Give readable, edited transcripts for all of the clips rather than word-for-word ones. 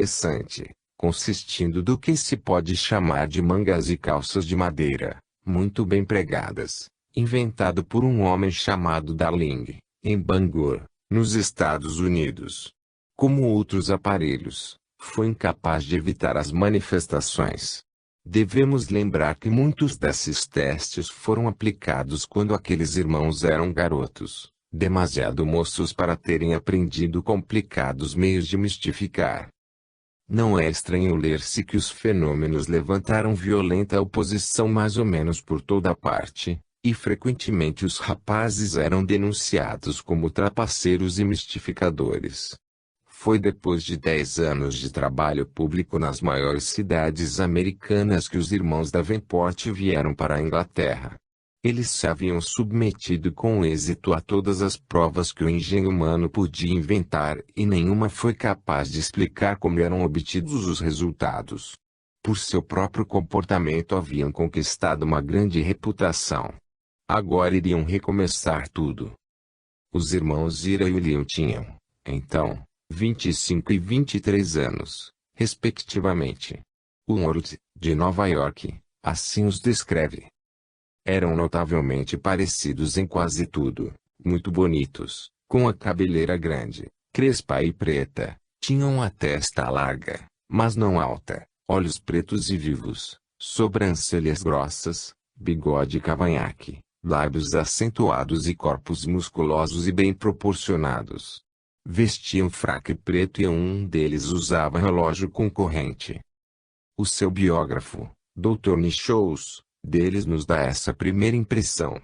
interessante, consistindo do que se pode chamar de mangas e calças de madeira, muito bem pregadas, inventado por um homem chamado Darling, em Bangor, nos Estados Unidos. Como outros aparelhos, foi incapaz de evitar as manifestações. Devemos lembrar que muitos desses testes foram aplicados quando aqueles irmãos eram garotos, demasiado moços para terem aprendido complicados meios de mistificar. Não é estranho ler-se que os fenômenos levantaram violenta oposição mais ou menos por toda parte, e frequentemente os rapazes eram denunciados como trapaceiros e mistificadores. Foi depois de 10 anos de trabalho público nas maiores cidades americanas que os irmãos Davenport vieram para a Inglaterra. Eles se haviam submetido com êxito a todas as provas que o engenho humano podia inventar e nenhuma foi capaz de explicar como eram obtidos os resultados. Por seu próprio comportamento haviam conquistado uma grande reputação. Agora iriam recomeçar tudo. Os irmãos Ira e William tinham, então, 25 e 23 anos, respectivamente. Woolworth, de Nova York, assim os descreve. Eram notavelmente parecidos em quase tudo, muito bonitos, com a cabeleira grande, crespa e preta, tinham a testa larga, mas não alta, olhos pretos e vivos, sobrancelhas grossas, bigode cavanhaque, lábios acentuados e corpos musculosos e bem proporcionados. Vestiam fraque preto e um deles usava relógio com corrente. O seu biógrafo, Dr. Nichols, deles nos dá essa primeira impressão.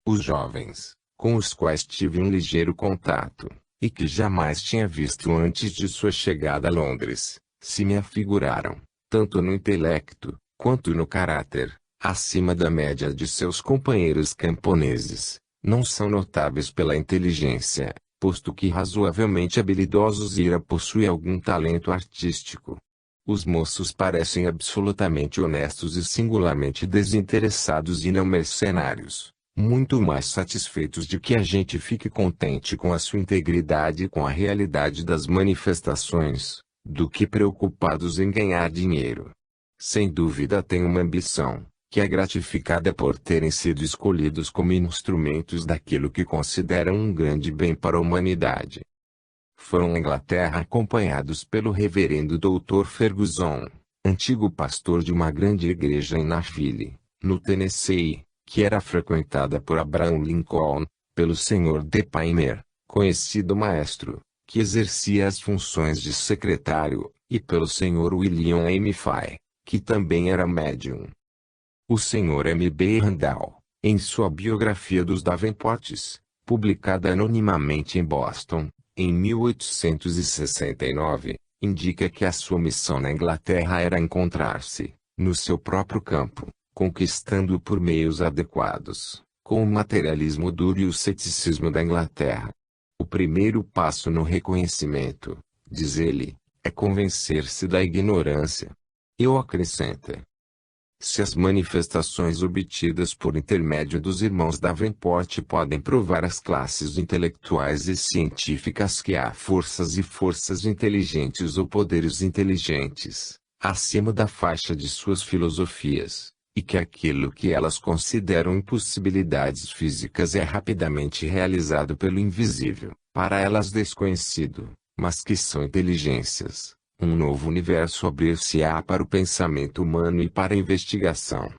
Os jovens, com os quais tive um ligeiro contato, e que jamais tinha visto antes de sua chegada a Londres, se me afiguraram, tanto no intelecto, quanto no caráter, acima da média de seus companheiros camponeses. Não são notáveis pela inteligência, posto que razoavelmente habilidosos Ira possui algum talento artístico. Os moços parecem absolutamente honestos e singularmente desinteressados e não mercenários, muito mais satisfeitos de que a gente fique contente com a sua integridade e com a realidade das manifestações, do que preocupados em ganhar dinheiro. Sem dúvida têm uma ambição, que é gratificada por terem sido escolhidos como instrumentos daquilo que consideram um grande bem para a humanidade. Foram à Inglaterra acompanhados pelo reverendo Dr. Ferguson, antigo pastor de uma grande igreja em Nashville, no Tennessee, que era frequentada por Abraham Lincoln, pelo Sr. D. Palmer, conhecido maestro, que exercia as funções de secretário, e pelo Sr. William M. Fay, que também era médium. O Sr. M. B. Randall, em sua biografia dos Davenports, publicada anonimamente em Boston, em 1869, indica que a sua missão na Inglaterra era encontrar-se, no seu próprio campo, conquistando-o por meios adequados, com o materialismo duro e o ceticismo da Inglaterra. O primeiro passo no reconhecimento, diz ele, é convencer-se da ignorância. Eu acrescento. Se as manifestações obtidas por intermédio dos irmãos Davenport podem provar às classes intelectuais e científicas que há forças e forças inteligentes ou poderes inteligentes, acima da faixa de suas filosofias, e que aquilo que elas consideram impossibilidades físicas é rapidamente realizado pelo invisível, para elas desconhecido, mas que são inteligências. Um novo universo abrir-se-á para o pensamento humano e para a investigação.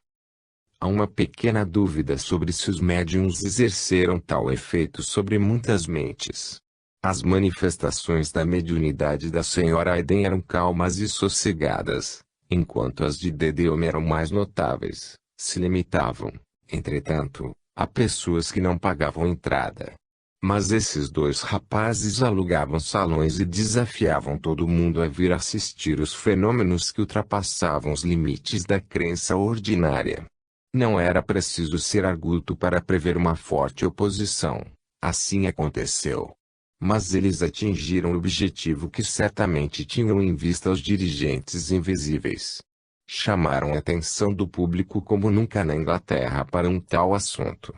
Há uma pequena dúvida sobre se os médiuns exerceram tal efeito sobre muitas mentes. As manifestações da mediunidade da Sra. Aiden eram calmas e sossegadas, enquanto as de Dedeome eram mais notáveis, se limitavam, entretanto, a pessoas que não pagavam entrada. Mas esses dois rapazes alugavam salões e desafiavam todo mundo a vir assistir os fenômenos que ultrapassavam os limites da crença ordinária. Não era preciso ser arguto para prever uma forte oposição. Assim aconteceu. Mas eles atingiram o objetivo que certamente tinham em vista os dirigentes invisíveis. Chamaram a atenção do público como nunca na Inglaterra para um tal assunto.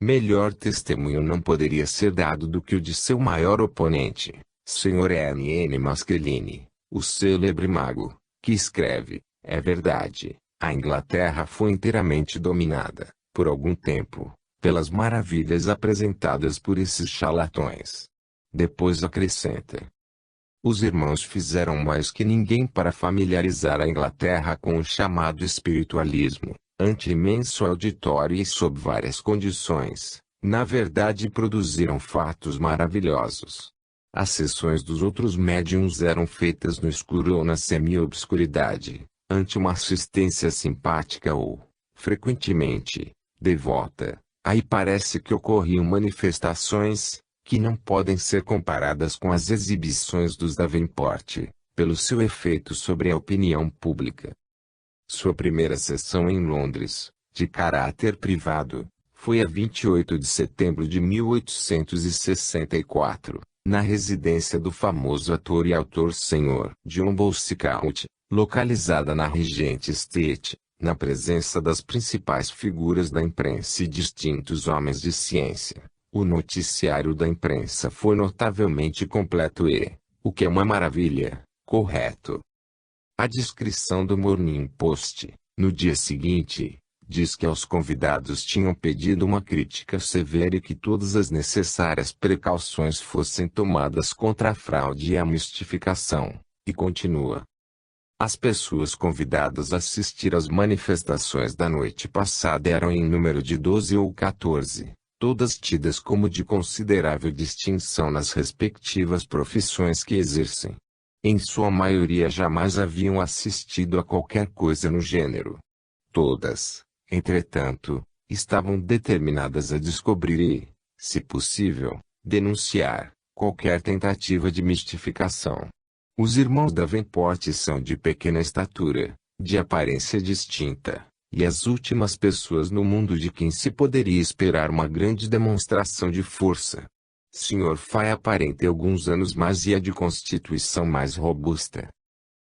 Melhor testemunho não poderia ser dado do que o de seu maior oponente, Sr. N. Maskelyne, o célebre mago, que escreve: é verdade, a Inglaterra foi inteiramente dominada, por algum tempo, pelas maravilhas apresentadas por esses charlatões. Depois acrescenta: os irmãos fizeram mais que ninguém para familiarizar a Inglaterra com o chamado espiritualismo, ante imenso auditório e sob várias condições. Na verdade, produziram fatos maravilhosos. As sessões dos outros médiuns eram feitas no escuro ou na semi-obscuridade, ante uma assistência simpática ou, frequentemente, devota. Aí parece que ocorriam manifestações, que não podem ser comparadas com as exibições dos Davenport, pelo seu efeito sobre a opinião pública. Sua primeira sessão em Londres, de caráter privado, foi a 28 de setembro de 1864, na residência do famoso ator e autor Sr. John Bowsicalt, localizada na Regent Street, na presença das principais figuras da imprensa e distintos homens de ciência. O noticiário da imprensa foi notavelmente completo e, o que é uma maravilha, correto. A descrição do Morning Post, no dia seguinte, diz que aos convidados tinham pedido uma crítica severa e que todas as necessárias precauções fossem tomadas contra a fraude e a mistificação, e continua: as pessoas convidadas a assistir às manifestações da noite passada eram em número de 12 ou 14, todas tidas como de considerável distinção nas respectivas profissões que exercem. Em sua maioria jamais haviam assistido a qualquer coisa no gênero. Todas, entretanto, estavam determinadas a descobrir e, se possível, denunciar qualquer tentativa de mistificação. Os irmãos Davenport são de pequena estatura, de aparência distinta, e as últimas pessoas no mundo de quem se poderia esperar uma grande demonstração de força. Sr. Fay aparenta alguns anos mais e é de constituição mais robusta.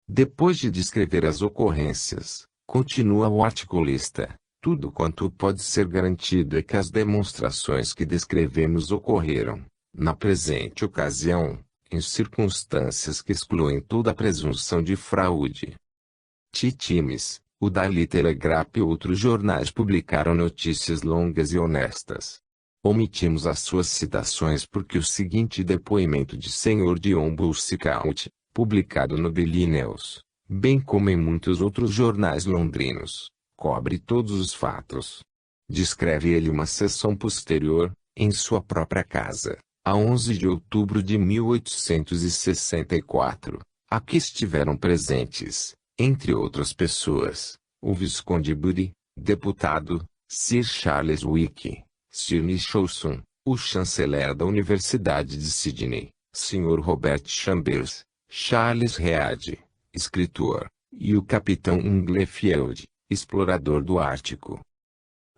Depois de descrever as ocorrências, continua o articulista, tudo quanto pode ser garantido é que as demonstrações que descrevemos ocorreram, na presente ocasião, em circunstâncias que excluem toda a presunção de fraude. Times, o Daily Telegraph e outros jornais publicaram notícias longas e honestas. Omitimos as suas citações porque o seguinte depoimento de Sr. John Bowsicalt, publicado no Daily News, bem como em muitos outros jornais londrinos, cobre todos os fatos. Descreve ele uma sessão posterior, em sua própria casa, a 11 de outubro de 1864, a que estiveram presentes, entre outras pessoas, o Visconde Bury, deputado, Sir Charles Wyke, Sir Nicholson, o chanceler da Universidade de Sydney, Sr. Robert Chambers, Charles Read, escritor, e o capitão Inglefield, explorador do Ártico.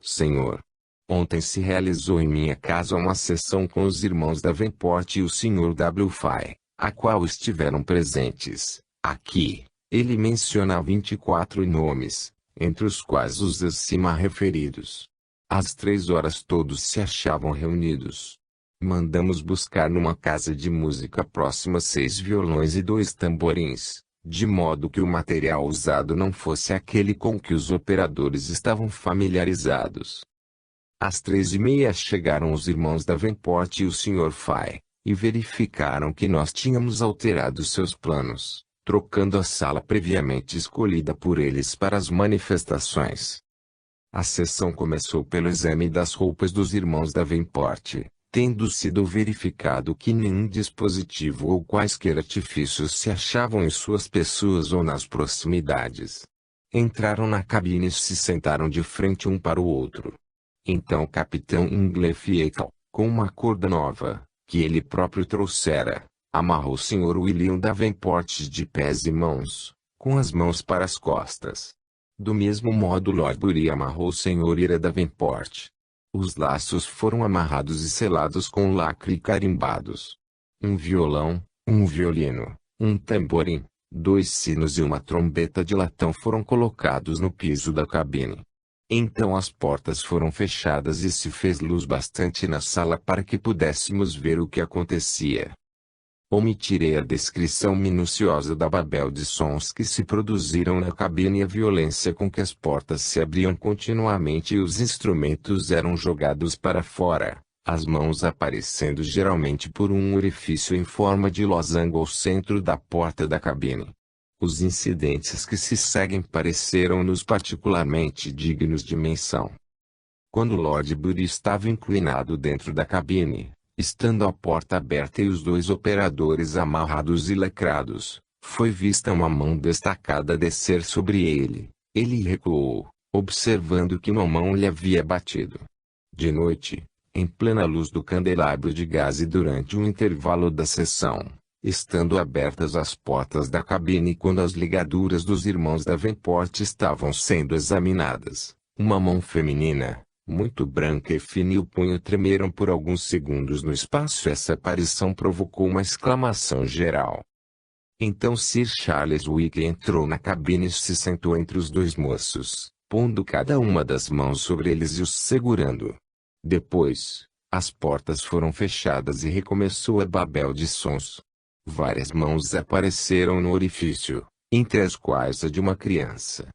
Senhor, ontem se realizou em minha casa uma sessão com os irmãos Davenport e o Sr. W. Fay, a qual estiveram presentes. Aqui, ele menciona 24 nomes, entre os quais os acima referidos. Às 3 horas todos se achavam reunidos. Mandamos buscar numa casa de música próxima 6 violões e 2 tamborins, de modo que o material usado não fosse aquele com que os operadores estavam familiarizados. Às 3:30 chegaram os irmãos Davenport e o Sr. Fay, e verificaram que nós tínhamos alterado seus planos, trocando a sala previamente escolhida por eles para as manifestações. A sessão começou pelo exame das roupas dos irmãos Davenport, tendo sido verificado que nenhum dispositivo ou quaisquer artifícios se achavam em suas pessoas ou nas proximidades. Entraram na cabine e se sentaram de frente um para o outro. Então o capitão Inglefield, com uma corda nova, que ele próprio trouxera, amarrou o Sr. William Davenport de pés e mãos, com as mãos para as costas. Do mesmo modo Lord Bury amarrou o Sr. Ira Davenport. Os laços foram amarrados e selados com lacre e carimbados. Um violão, um violino, um tamborim, 2 sinos e uma trombeta de latão foram colocados no piso da cabine. Então as portas foram fechadas e se fez luz bastante na sala para que pudéssemos ver o que acontecia. Omitirei a descrição minuciosa da babel de sons que se produziram na cabine e a violência com que as portas se abriam continuamente e os instrumentos eram jogados para fora, as mãos aparecendo geralmente por um orifício em forma de losango ao centro da porta da cabine. Os incidentes que se seguem pareceram-nos particularmente dignos de menção. Quando Lord Bury estava inclinado dentro da cabine, estando a porta aberta e os dois operadores amarrados e lacrados, foi vista uma mão destacada descer sobre ele. Ele recuou, observando que uma mão lhe havia batido. De noite, em plena luz do candelabro de gás e durante um intervalo da sessão, estando abertas as portas da cabine quando as ligaduras dos irmãos Davenport estavam sendo examinadas, uma mão feminina, muito branca e fina e o punho tremeram por alguns segundos no espaço. Essa aparição provocou uma exclamação geral. Então Sir Charles Wicke entrou na cabine e se sentou entre os dois moços, pondo cada uma das mãos sobre eles e os segurando. Depois, as portas foram fechadas e recomeçou a babel de sons. Várias mãos apareceram no orifício, entre as quais a de uma criança.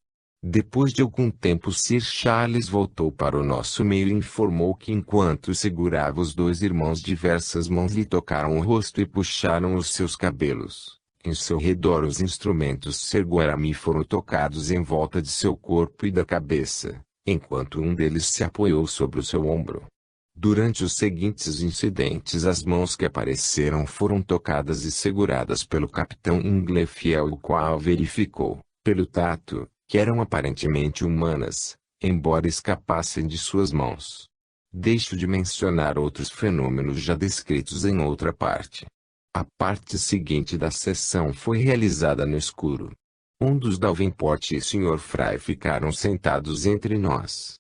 Depois de algum tempo Sir Charles voltou para o nosso meio e informou que enquanto segurava os dois irmãos diversas mãos lhe tocaram o rosto e puxaram os seus cabelos. Em seu redor os instrumentos Serguarami foram tocados em volta de seu corpo e da cabeça, enquanto um deles se apoiou sobre o seu ombro. Durante os seguintes incidentes as mãos que apareceram foram tocadas e seguradas pelo capitão Inglefiel, o qual verificou, pelo tato, que eram aparentemente humanas, embora escapassem de suas mãos. Deixo de mencionar outros fenômenos já descritos em outra parte. A parte seguinte da sessão foi realizada no escuro. Um dos Davenport e Sr. Fry ficaram sentados entre nós.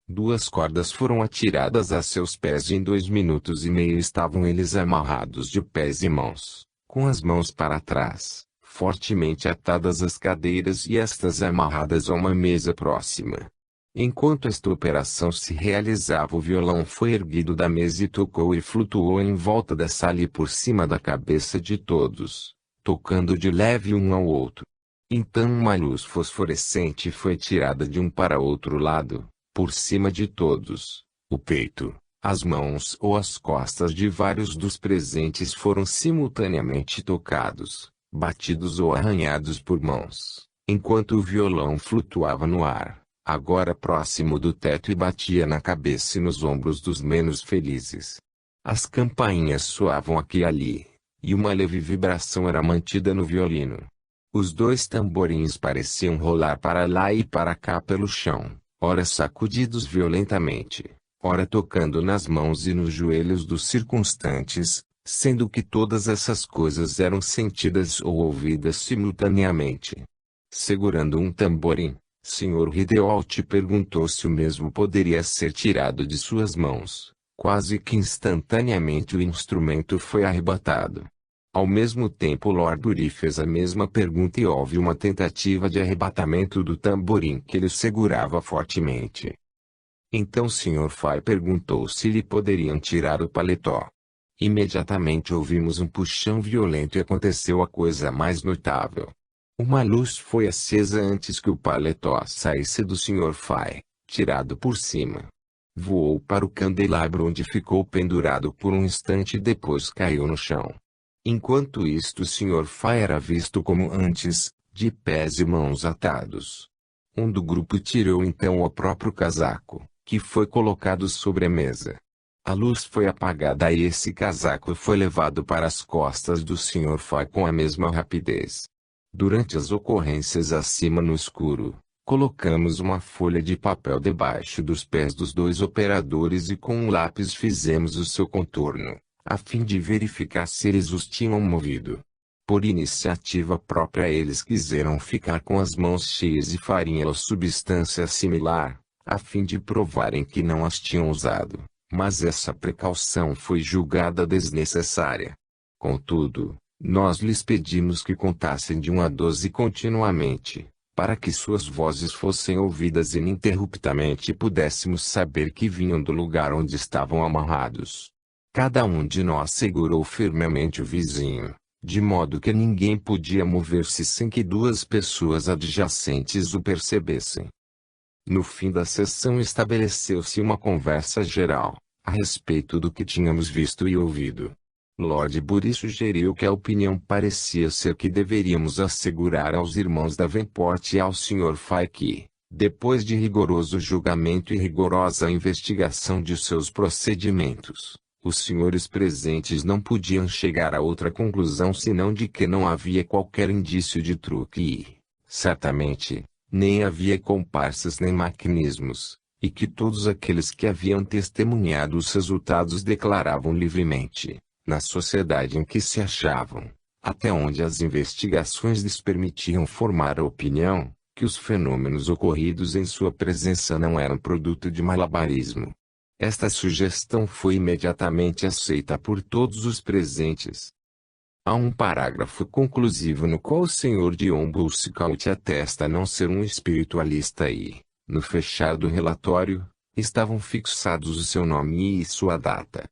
2 cordas foram atiradas a seus pés e em 2 minutos e meio estavam eles amarrados de pés e mãos, com as mãos para trás, fortemente atadas às cadeiras e estas amarradas a uma mesa próxima. Enquanto esta operação se realizava, o violão foi erguido da mesa e tocou e flutuou em volta da sala e por cima da cabeça de todos, tocando de leve um ao outro. Então uma luz fosforescente foi tirada de um para outro lado, por cima de todos. O peito, as mãos ou as costas de vários dos presentes foram simultaneamente tocados, batidos ou arranhados por mãos, enquanto o violão flutuava no ar, agora próximo do teto, e batia na cabeça e nos ombros dos menos felizes. As campainhas soavam aqui e ali, e uma leve vibração era mantida no violino. Os 2 tamborins pareciam rolar para lá e para cá pelo chão, ora sacudidos violentamente, ora tocando nas mãos e nos joelhos dos circunstantes, sendo que todas essas coisas eram sentidas ou ouvidas simultaneamente. Segurando um tamborim, Sr. Rideout perguntou se o mesmo poderia ser tirado de suas mãos. Quase que instantaneamente o instrumento foi arrebatado. Ao mesmo tempo Lord Bury fez a mesma pergunta e houve uma tentativa de arrebatamento do tamborim que ele segurava fortemente. Então Sr. Fry perguntou se lhe poderiam tirar o paletó. Imediatamente ouvimos um puxão violento e aconteceu a coisa mais notável. Uma luz foi acesa antes que o paletó saísse do Sr. Fry, tirado por cima. Voou para o candelabro onde ficou pendurado por um instante e depois caiu no chão. Enquanto isto o Sr. Fry era visto como antes, de pés e mãos atados. Um do grupo tirou então o próprio casaco, que foi colocado sobre a mesa. A luz foi apagada e esse casaco foi levado para as costas do Sr. Fry com a mesma rapidez. Durante as ocorrências acima no escuro, colocamos uma folha de papel debaixo dos pés dos 2 operadores e com um lápis fizemos o seu contorno, a fim de verificar se eles os tinham movido. Por iniciativa própria eles quiseram ficar com as mãos cheias de farinha ou substância similar, a fim de provarem que não as tinham usado, mas essa precaução foi julgada desnecessária. Contudo, nós lhes pedimos que contassem de 1 a 12 continuamente, para que suas vozes fossem ouvidas ininterruptamente e pudéssemos saber que vinham do lugar onde estavam amarrados. Cada um de nós segurou firmemente o vizinho, de modo que ninguém podia mover-se sem que duas pessoas adjacentes o percebessem. No fim da sessão estabeleceu-se uma conversa geral, a respeito do que tínhamos visto e ouvido. Lord Bury sugeriu que a opinião parecia ser que deveríamos assegurar aos irmãos Davenport e ao Sr. Fay que, depois de rigoroso julgamento e rigorosa investigação de seus procedimentos, os senhores presentes não podiam chegar a outra conclusão senão de que não havia qualquer indício de truque e, certamente, nem havia comparsas nem maquinismos, e que todos aqueles que haviam testemunhado os resultados declaravam livremente, na sociedade em que se achavam, até onde as investigações lhes permitiam formar a opinião, que os fenômenos ocorridos em sua presença não eram produto de malabarismo. Esta sugestão foi imediatamente aceita por todos os presentes. Há um parágrafo conclusivo no qual o Sr. John Boucicault atesta não ser um espiritualista e, no fechar do relatório, estavam fixados o seu nome e sua data.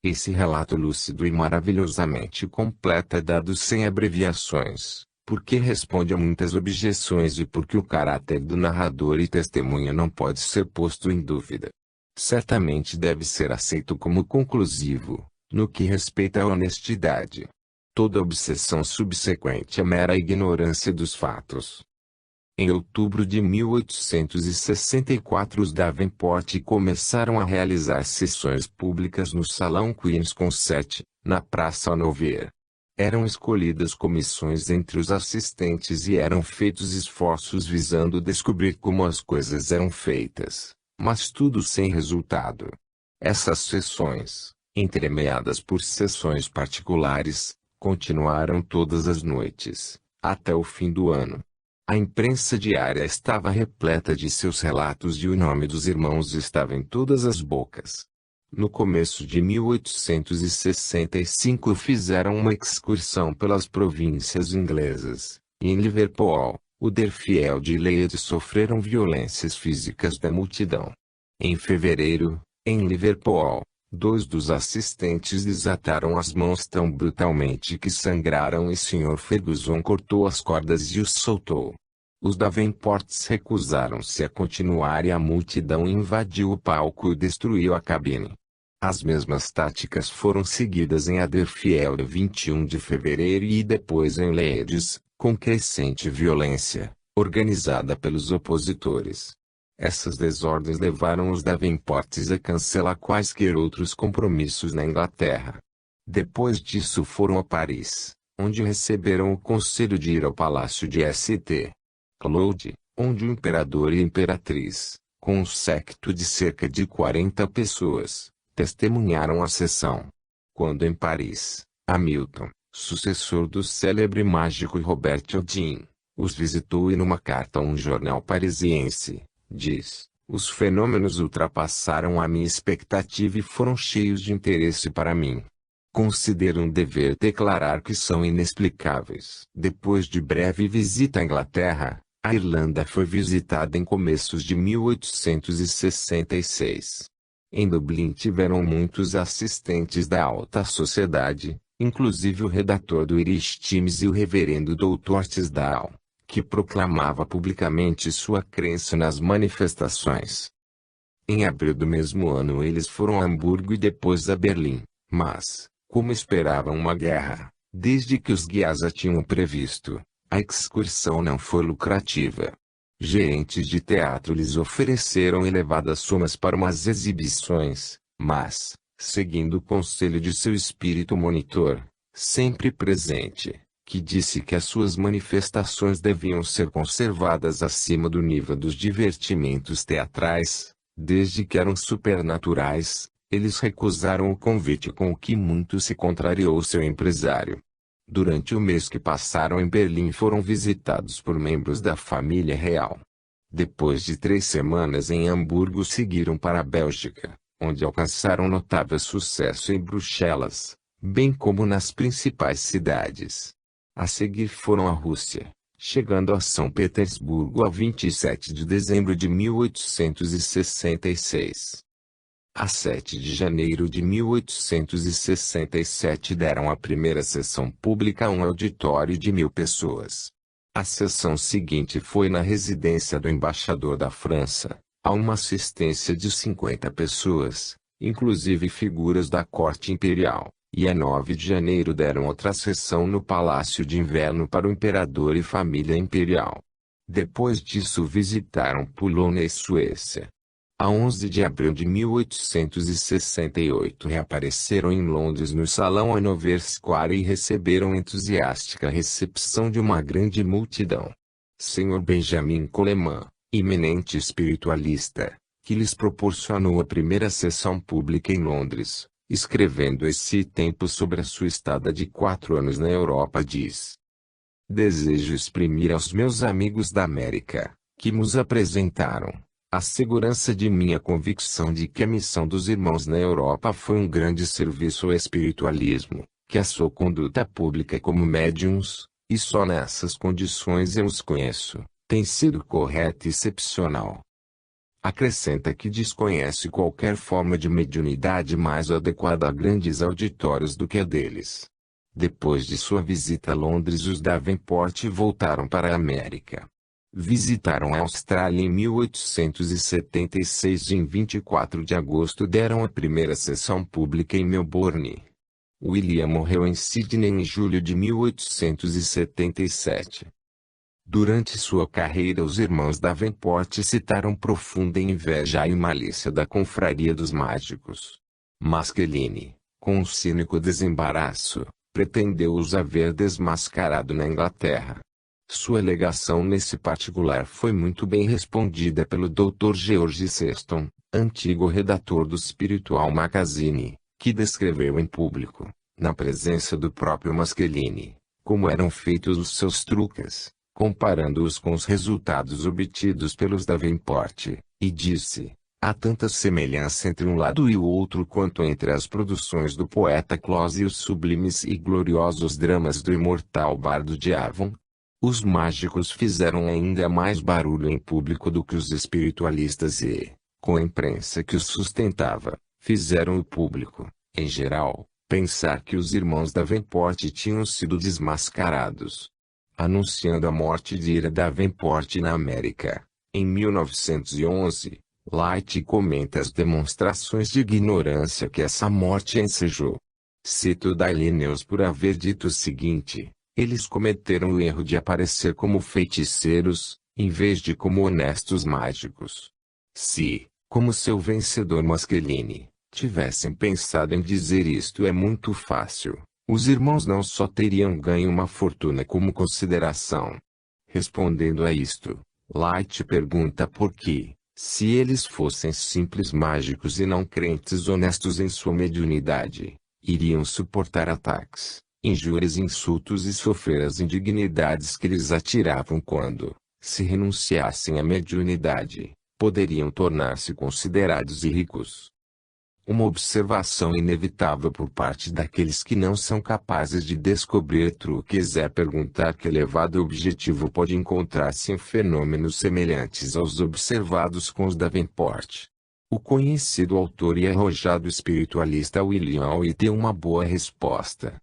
Esse relato lúcido e maravilhosamente completo é dado sem abreviações, porque responde a muitas objeções e porque o caráter do narrador e testemunha não pode ser posto em dúvida. Certamente deve ser aceito como conclusivo, no que respeita à honestidade. Toda obsessão subsequente é mera ignorância dos fatos. Em outubro de 1864 os Davenport começaram a realizar sessões públicas no Salão Queen's Concert, na Praça Hanover. Eram escolhidas comissões entre os assistentes e eram feitos esforços visando descobrir como as coisas eram feitas, mas tudo sem resultado. Essas sessões, entremeadas por sessões particulares, continuaram todas as noites, até o fim do ano. A imprensa diária estava repleta de seus relatos e o nome dos irmãos estava em todas as bocas. No começo de 1865 fizeram uma excursão pelas províncias inglesas, e em Liverpool, Huddersfield e Leeds sofreram violências físicas da multidão. Em fevereiro, em Liverpool, 2 dos assistentes desataram as mãos tão brutalmente que sangraram e Sr. Ferguson cortou as cordas e os soltou. Os Davenports recusaram-se a continuar e a multidão invadiu o palco e destruiu a cabine. As mesmas táticas foram seguidas em Huddersfield 21 de fevereiro e depois em Leeds, com crescente violência, organizada pelos opositores. Essas desordens levaram os Davenports a cancelar quaisquer outros compromissos na Inglaterra. Depois disso foram a Paris, onde receberam o conselho de ir ao Palácio de St. Cloud, onde o imperador e a imperatriz, com um séquito de cerca de 40 pessoas, testemunharam a sessão. Quando em Paris, Hamilton, sucessor do célebre mágico Robert Houdin, os visitou e numa carta a um jornal parisiense, diz: os fenômenos ultrapassaram a minha expectativa e foram cheios de interesse para mim. Considero um dever declarar que são inexplicáveis. Depois de breve visita à Inglaterra, a Irlanda foi visitada em começos de 1866. Em Dublin tiveram muitos assistentes da alta sociedade, inclusive o redator do Irish Times e o reverendo Dr. Tisdale, que proclamava publicamente sua crença nas manifestações. Em abril do mesmo ano eles foram a Hamburgo e depois a Berlim, mas, como esperavam uma guerra, desde que os guias a tinham previsto, a excursão não foi lucrativa. Gerentes de teatro lhes ofereceram elevadas somas para umas exibições, mas, seguindo o conselho de seu espírito monitor, sempre presente, que disse que as suas manifestações deviam ser conservadas acima do nível dos divertimentos teatrais, desde que eram supernaturais, eles recusaram o convite, com o que muito se contrariou seu empresário. Durante o mês que passaram em Berlim foram visitados por membros da família real. Depois de 3 semanas em Hamburgo seguiram para a Bélgica, onde alcançaram notável sucesso em Bruxelas, bem como nas principais cidades. A seguir foram à Rússia, chegando a São Petersburgo a 27 de dezembro de 1866. A 7 de janeiro de 1867 deram a primeira sessão pública a um auditório de 1.000 pessoas. A sessão seguinte foi na residência do embaixador da França, a uma assistência de 50 pessoas, inclusive figuras da corte imperial, e a 9 de janeiro deram outra sessão no Palácio de Inverno para o imperador e família imperial. Depois disso visitaram Polônia e Suécia. A 11 de abril de 1868 reapareceram em Londres no Salão Hanover Square e receberam entusiástica recepção de uma grande multidão. Sr. Benjamin Coleman, eminente espiritualista, que lhes proporcionou a primeira sessão pública em Londres, escrevendo esse tempo sobre a sua estada de 4 anos na Europa diz: desejo exprimir aos meus amigos da América, que nos apresentaram, a segurança de minha convicção de que a missão dos irmãos na Europa foi um grande serviço ao espiritualismo, que a sua conduta pública como médiuns, e só nessas condições eu os conheço, tem sido correta e excepcional. Acrescenta que desconhece qualquer forma de mediunidade mais adequada a grandes auditórios do que a deles. Depois de sua visita a Londres, os Davenport voltaram para a América. Visitaram a Austrália em 1876 e em 24 de agosto deram a primeira sessão pública em Melbourne. William morreu em Sydney em julho de 1877. Durante sua carreira os irmãos Davenport citaram profunda inveja e malícia da confraria dos mágicos. Maskelyne, com um cínico desembaraço, pretendeu-os haver desmascarado na Inglaterra. Sua alegação nesse particular foi muito bem respondida pelo Dr. George Sexton, antigo redator do Spiritual Magazine, que descreveu em público, na presença do próprio Maskelyne, como eram feitos os seus truques, comparando-os com os resultados obtidos pelos Davenport, e disse: há tanta semelhança entre um lado e o outro quanto entre as produções do poeta Close e os sublimes e gloriosos dramas do imortal bardo de Avon. Os mágicos fizeram ainda mais barulho em público do que os espiritualistas e, com a imprensa que os sustentava, fizeram o público, em geral, pensar que os irmãos Davenport tinham sido desmascarados. Anunciando a morte de Ira Davenport na América, em 1911, Light comenta as demonstrações de ignorância que essa morte ensejou. Cito Daily News por haver dito o seguinte: eles cometeram o erro de aparecer como feiticeiros, em vez de como honestos mágicos. Se, como seu vencedor Maskelyne, tivessem pensado em dizer isto é muito fácil, os irmãos não só teriam ganho uma fortuna como consideração. Respondendo a isto, Light pergunta por que, se eles fossem simples mágicos e não crentes honestos em sua mediunidade, iriam suportar ataques, injúrias e insultos e sofrer as indignidades que lhes atiravam quando, se renunciassem à mediunidade, poderiam tornar-se considerados e ricos. Uma observação inevitável por parte daqueles que não são capazes de descobrir truques é perguntar que elevado objetivo pode encontrar-se em fenômenos semelhantes aos observados com os Davenport. O conhecido autor e arrojado espiritualista William Howe deu uma boa resposta.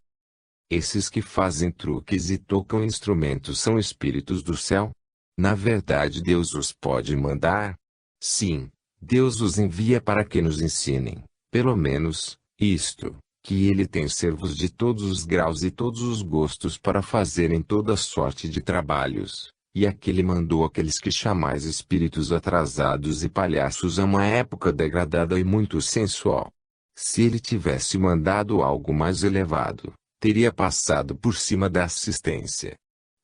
Esses que fazem truques e tocam instrumentos são espíritos do céu? Na verdade Deus os pode mandar? Sim, Deus os envia para que nos ensinem, pelo menos, isto, que Ele tem servos de todos os graus e todos os gostos para fazerem toda sorte de trabalhos, e aquele mandou aqueles que chamais espíritos atrasados e palhaços a uma época degradada e muito sensual. Se Ele tivesse mandado algo mais elevado, teria passado por cima da assistência.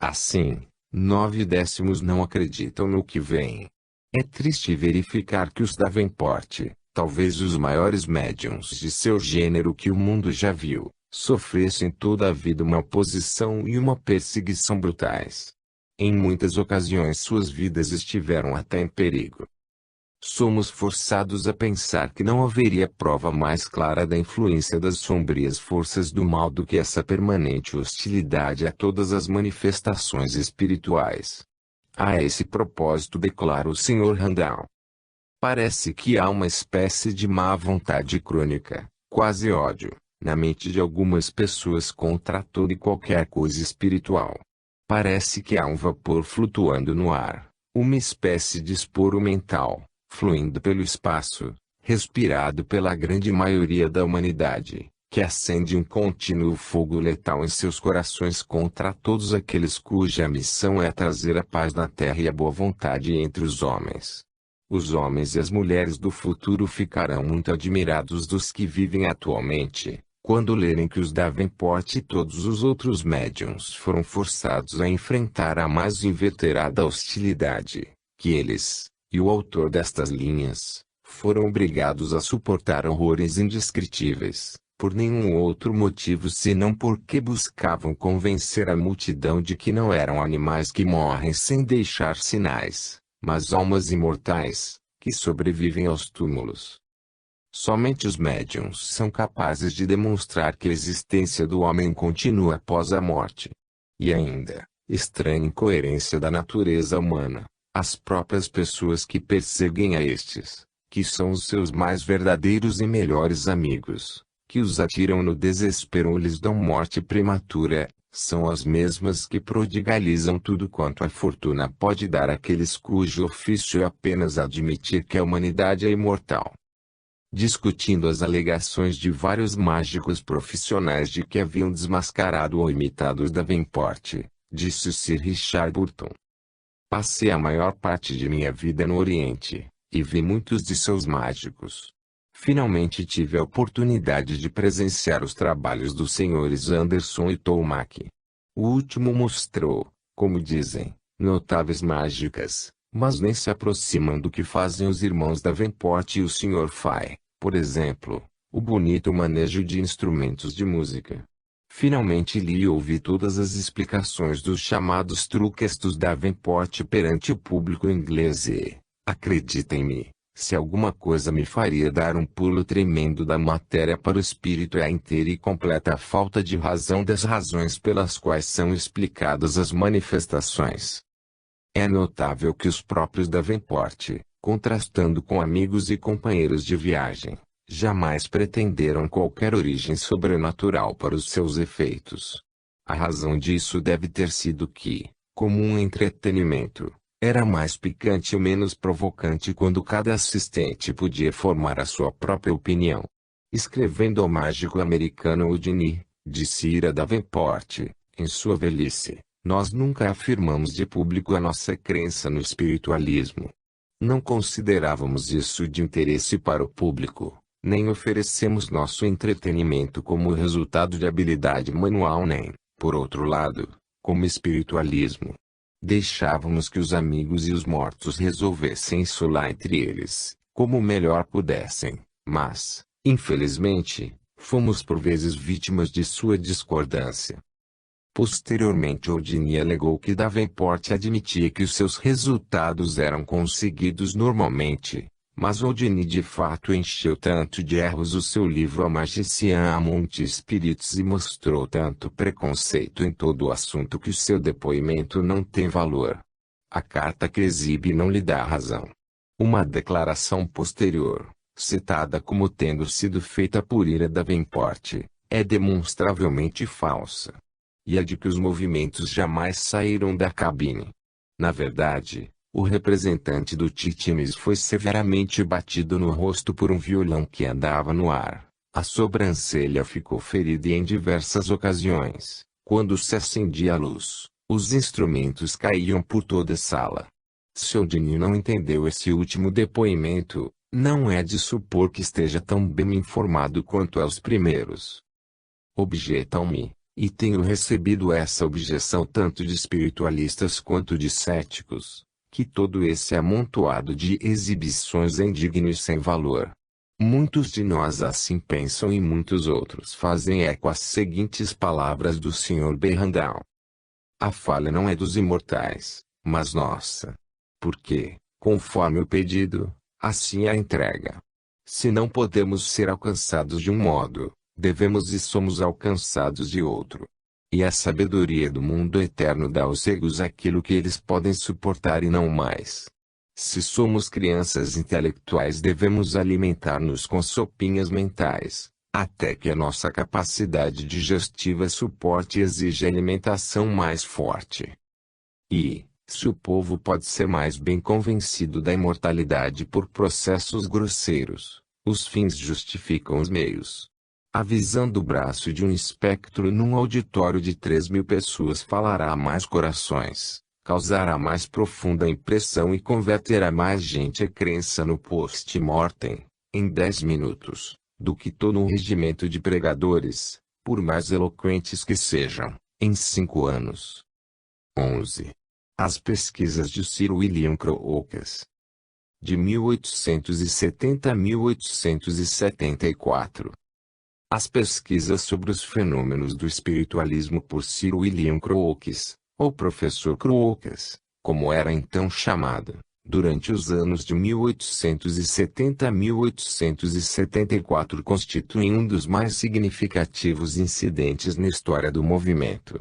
Assim, 9/10 não acreditam no que vem. É triste verificar que os Davenport, talvez os maiores médiuns de seu gênero que o mundo já viu, sofressem toda a vida uma oposição e uma perseguição brutais. Em muitas ocasiões suas vidas estiveram até em perigo. Somos forçados a pensar que não haveria prova mais clara da influência das sombrias forças do mal do que essa permanente hostilidade a todas as manifestações espirituais. A esse propósito declara o Sr. Randall: Parece que há uma espécie de má vontade crônica, quase ódio, na mente de algumas pessoas contra toda e qualquer coisa espiritual. Parece que há um vapor flutuando no ar, uma espécie de esporo mental, fluindo pelo espaço, respirado pela grande maioria da humanidade, que acende um contínuo fogo letal em seus corações contra todos aqueles cuja missão é trazer a paz na terra e a boa vontade entre os homens. Os homens e as mulheres do futuro ficarão muito admirados dos que vivem atualmente, quando lerem que os Davenport e todos os outros médiuns foram forçados a enfrentar a mais inveterada hostilidade, que eles, e o autor destas linhas, foram obrigados a suportar horrores indescritíveis, por nenhum outro motivo senão porque buscavam convencer a multidão de que não eram animais que morrem sem deixar sinais, mas almas imortais, que sobrevivem aos túmulos. Somente os médiuns são capazes de demonstrar que a existência do homem continua após a morte. E ainda, estranha incoerência da natureza humana, as próprias pessoas que perseguem a estes, que são os seus mais verdadeiros e melhores amigos, que os atiram no desespero ou lhes dão morte prematura, são as mesmas que prodigalizam tudo quanto a fortuna pode dar àqueles cujo ofício é apenas admitir que a humanidade é imortal. Discutindo as alegações de vários mágicos profissionais de que haviam desmascarado ou imitado os Davenport, disse Sir Richard Burton. Passei a maior parte de minha vida no Oriente, e vi muitos de seus mágicos. Finalmente tive a oportunidade de presenciar os trabalhos dos senhores Anderson e Toumaki. O último mostrou, como dizem, notáveis mágicas, mas nem se aproximam do que fazem os irmãos Davenport e o Sr. Fay, por exemplo, o bonito manejo de instrumentos de música. Finalmente li e ouvi todas as explicações dos chamados truques dos Davenport perante o público inglês e, acreditem-me, se alguma coisa me faria dar um pulo tremendo da matéria para o espírito é a inteira e completa falta de razão das razões pelas quais são explicadas as manifestações. É notável que os próprios Davenport, contrastando com amigos e companheiros de viagem, jamais pretenderam qualquer origem sobrenatural para os seus efeitos. A razão disso deve ter sido que, como um entretenimento, era mais picante ou menos provocante quando cada assistente podia formar a sua própria opinião. Escrevendo ao mágico americano Houdini, disse Ira Davenport, em sua velhice, nós nunca afirmamos de público a nossa crença no espiritualismo. Não considerávamos isso de interesse para o público, nem oferecemos nosso entretenimento como resultado de habilidade manual nem, por outro lado, como espiritualismo. Deixávamos que os amigos e os mortos resolvessem isso lá entre eles, como melhor pudessem, mas, infelizmente, fomos por vezes vítimas de sua discordância. Posteriormente Houdini alegou que Davenport admitia que os seus resultados eram conseguidos normalmente, mas Houdini de fato encheu tanto de erros o seu livro A Magician Among Spirits e mostrou tanto preconceito em todo o assunto que o seu depoimento não tem valor. A carta que exibe não lhe dá razão. Uma declaração posterior, citada como tendo sido feita por Ira Davenport, é demonstravelmente falsa. E a de que os movimentos jamais saíram da cabine. Na verdade, o representante do Titimes foi severamente batido no rosto por um violão que andava no ar. A sobrancelha ficou ferida e em diversas ocasiões, quando se acendia a luz, os instrumentos caíam por toda a sala. Se Houdini não entendeu esse último depoimento, não é de supor que esteja tão bem informado quanto aos primeiros. Objetam-me, e tenho recebido essa objeção tanto de espiritualistas quanto de céticos, que todo esse amontoado de exibições é indigno e sem valor. Muitos de nós assim pensam e muitos outros fazem eco às seguintes palavras do Sr. Berrandal. A falha não é dos imortais, mas nossa. Porque, conforme o pedido, assim é a entrega. Se não podemos ser alcançados de um modo, devemos e somos alcançados de outro. E a sabedoria do mundo eterno dá aos cegos aquilo que eles podem suportar e não mais. Se somos crianças intelectuais, devemos alimentar-nos com sopinhas mentais, até que a nossa capacidade digestiva suporte e exija alimentação mais forte. E, se o povo pode ser mais bem convencido da imortalidade por processos grosseiros, os fins justificam os meios. A visão do braço de um espectro num auditório de 3.000 pessoas falará a mais corações, causará mais profunda impressão e converterá mais gente a crença no post-mortem, em 10 minutos, do que todo um regimento de pregadores, por mais eloquentes que sejam, em 5 anos. 11. As pesquisas de Sir William Crookes. De 1870 a 1874. As pesquisas sobre os fenômenos do espiritualismo por Sir William Crookes, ou Professor Crookes, como era então chamado, durante os anos de 1870 a 1874 constituem um dos mais significativos incidentes na história do movimento.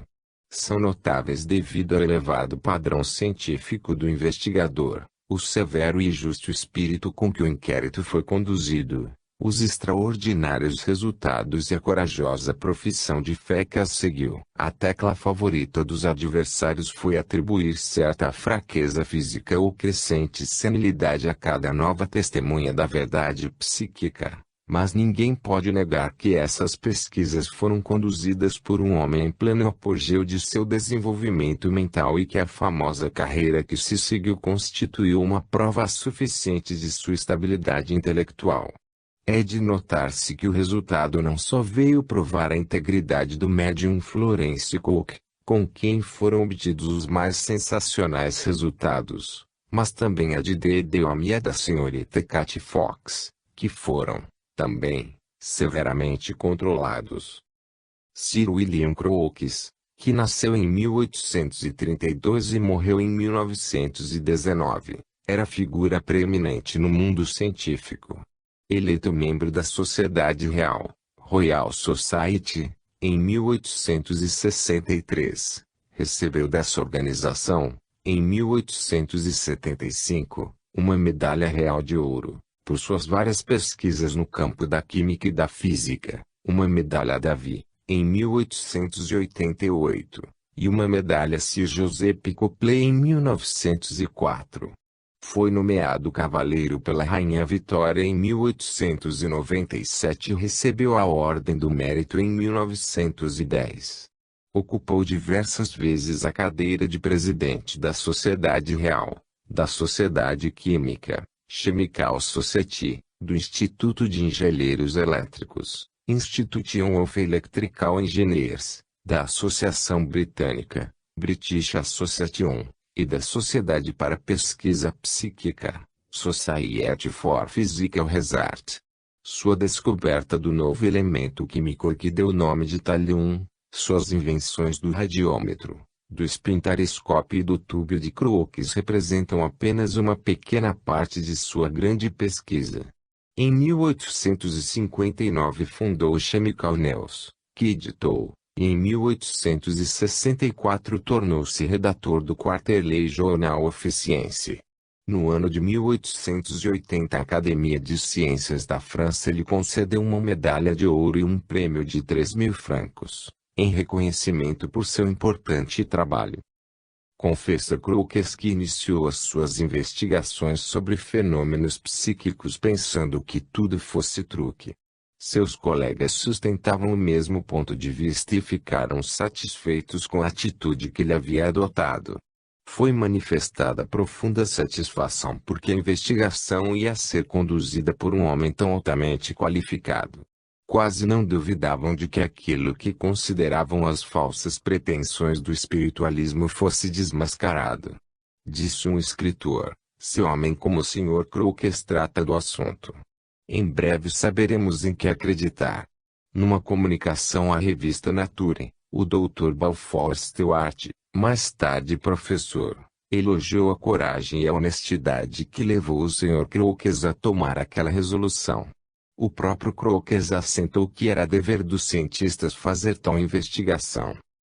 São notáveis devido ao elevado padrão científico do investigador, o severo e justo espírito com que o inquérito foi conduzido, os extraordinários resultados e a corajosa profissão de fé que a seguiu. A tecla favorita dos adversários foi atribuir certa fraqueza física ou crescente senilidade a cada nova testemunha da verdade psíquica. Mas ninguém pode negar que essas pesquisas foram conduzidas por um homem em pleno apogeu de seu desenvolvimento mental e que a famosa carreira que se seguiu constituiu uma prova suficiente de sua estabilidade intelectual. É de notar-se que o resultado não só veio provar a integridade do médium Florence Cook, com quem foram obtidos os mais sensacionais resultados, mas também a de D.D.O.M. e a da senhorita Cathy Fox, que foram, também, severamente controlados. Sir William Crookes, que nasceu em 1832 e morreu em 1919, era figura preeminente no mundo científico. Eleito membro da Sociedade Real, Royal Society, em 1863, recebeu dessa organização, em 1875, uma medalha real de ouro, por suas várias pesquisas no campo da química e da física, uma medalha Davy, em 1888, e uma medalha Sir Joseph Copley em 1904. Foi nomeado cavaleiro pela Rainha Vitória em 1897 e recebeu a Ordem do Mérito em 1910. Ocupou diversas vezes a cadeira de presidente da Sociedade Real, da Sociedade Química, Chemical Society, do Instituto de Engenheiros Elétricos, Institution of Electrical Engineers, da Associação Britânica, British Association, e da Sociedade para Pesquisa Psíquica, Society for Physical Research. Sua descoberta do novo elemento químico que deu o nome de talium, suas invenções do radiômetro, do espintariscópio e do tubo de Crookes representam apenas uma pequena parte de sua grande pesquisa. Em 1859 fundou o Chemical News, que editou, e em 1864 tornou-se redator do Quarterly Journal of Science. No ano de 1880 a Academia de Ciências da França lhe concedeu uma medalha de ouro e um prêmio de 3.000 francos, em reconhecimento por seu importante trabalho. Confessa Crookes que iniciou as suas investigações sobre fenômenos psíquicos pensando que tudo fosse truque. Seus colegas sustentavam o mesmo ponto de vista e ficaram satisfeitos com a atitude que ele havia adotado. Foi manifestada profunda satisfação porque a investigação ia ser conduzida por um homem tão altamente qualificado. Quase não duvidavam de que aquilo que consideravam as falsas pretensões do espiritualismo fosse desmascarado. Disse um escritor, "Se homem como o Sr. Crookes trata do assunto, em breve saberemos em que acreditar." Numa comunicação à revista Nature, o Dr. Balfour Stewart, mais tarde professor, elogiou a coragem e a honestidade que levou o Sr. Crookes a tomar aquela resolução. O próprio Crookes assentou que era dever dos cientistas fazer tal investigação.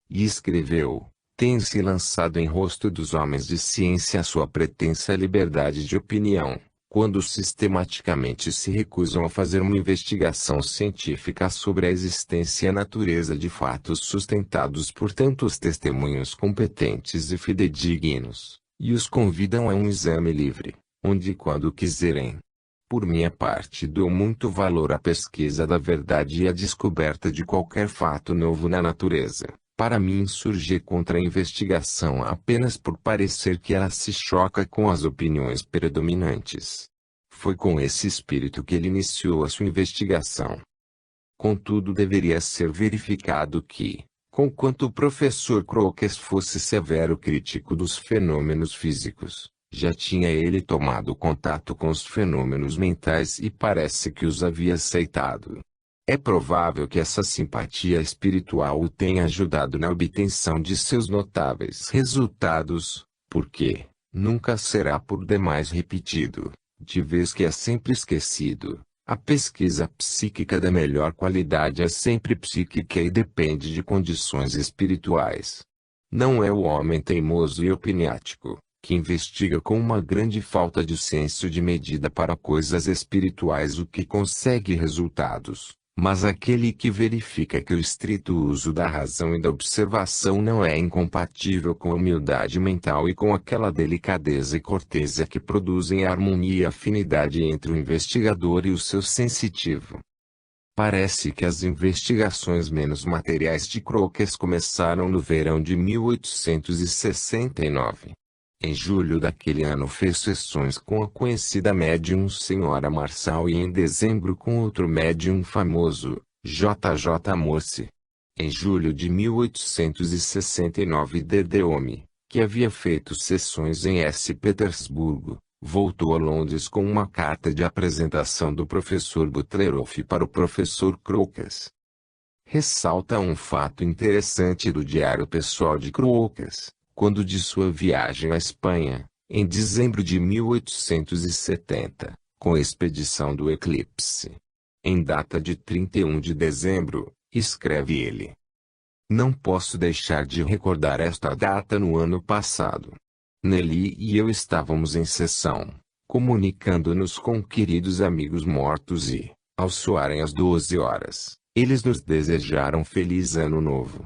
E escreveu, Tem-se lançado em rosto dos homens de ciência a sua pretensa liberdade de opinião, quando sistematicamente se recusam a fazer uma investigação científica sobre a existência e a natureza de fatos sustentados por tantos testemunhos competentes e fidedignos, e os convidam a um exame livre, onde e quando quiserem. Por minha parte, dou muito valor à pesquisa da verdade e à descoberta de qualquer fato novo na natureza. Para mim, insurgir contra a investigação apenas por parecer que ela se choca com as opiniões predominantes. Foi com esse espírito que ele iniciou a sua investigação. Contudo, deveria ser verificado que, conquanto o professor Crookes fosse severo crítico dos fenômenos físicos, já tinha ele tomado contato com os fenômenos mentais e parece que os havia aceitado. É provável que essa simpatia espiritual o tenha ajudado na obtenção de seus notáveis resultados, porque, nunca será por demais repetido, de vez que é sempre esquecido, a pesquisa psíquica da melhor qualidade é sempre psíquica e depende de condições espirituais. Não é o homem teimoso e opiniático, que investiga com uma grande falta de senso de medida para coisas espirituais o que consegue resultados, mas aquele que verifica que o estrito uso da razão e da observação não é incompatível com a humildade mental e com aquela delicadeza e cortesia que produzem harmonia e afinidade entre o investigador e o seu sensitivo. Parece que as investigações menos materiais de Crookes começaram no verão de 1869. Em julho daquele ano fez sessões com a conhecida médium Sra. Marçal e em dezembro com outro médium famoso, J. J. Morse. Em julho de 1869 Derdeome, que havia feito sessões em S. Petersburgo, voltou a Londres com uma carta de apresentação do professor Butlerov para o professor Crookes. Ressalta um fato interessante do diário pessoal de Crookes. Quando de sua viagem à Espanha, em dezembro de 1870, com a expedição do eclipse. Em data de 31 de dezembro, escreve ele: não posso deixar de recordar esta data no ano passado. Nelly e eu estávamos em sessão, comunicando-nos com queridos amigos mortos e, ao soarem as 12 horas, eles nos desejaram feliz ano novo.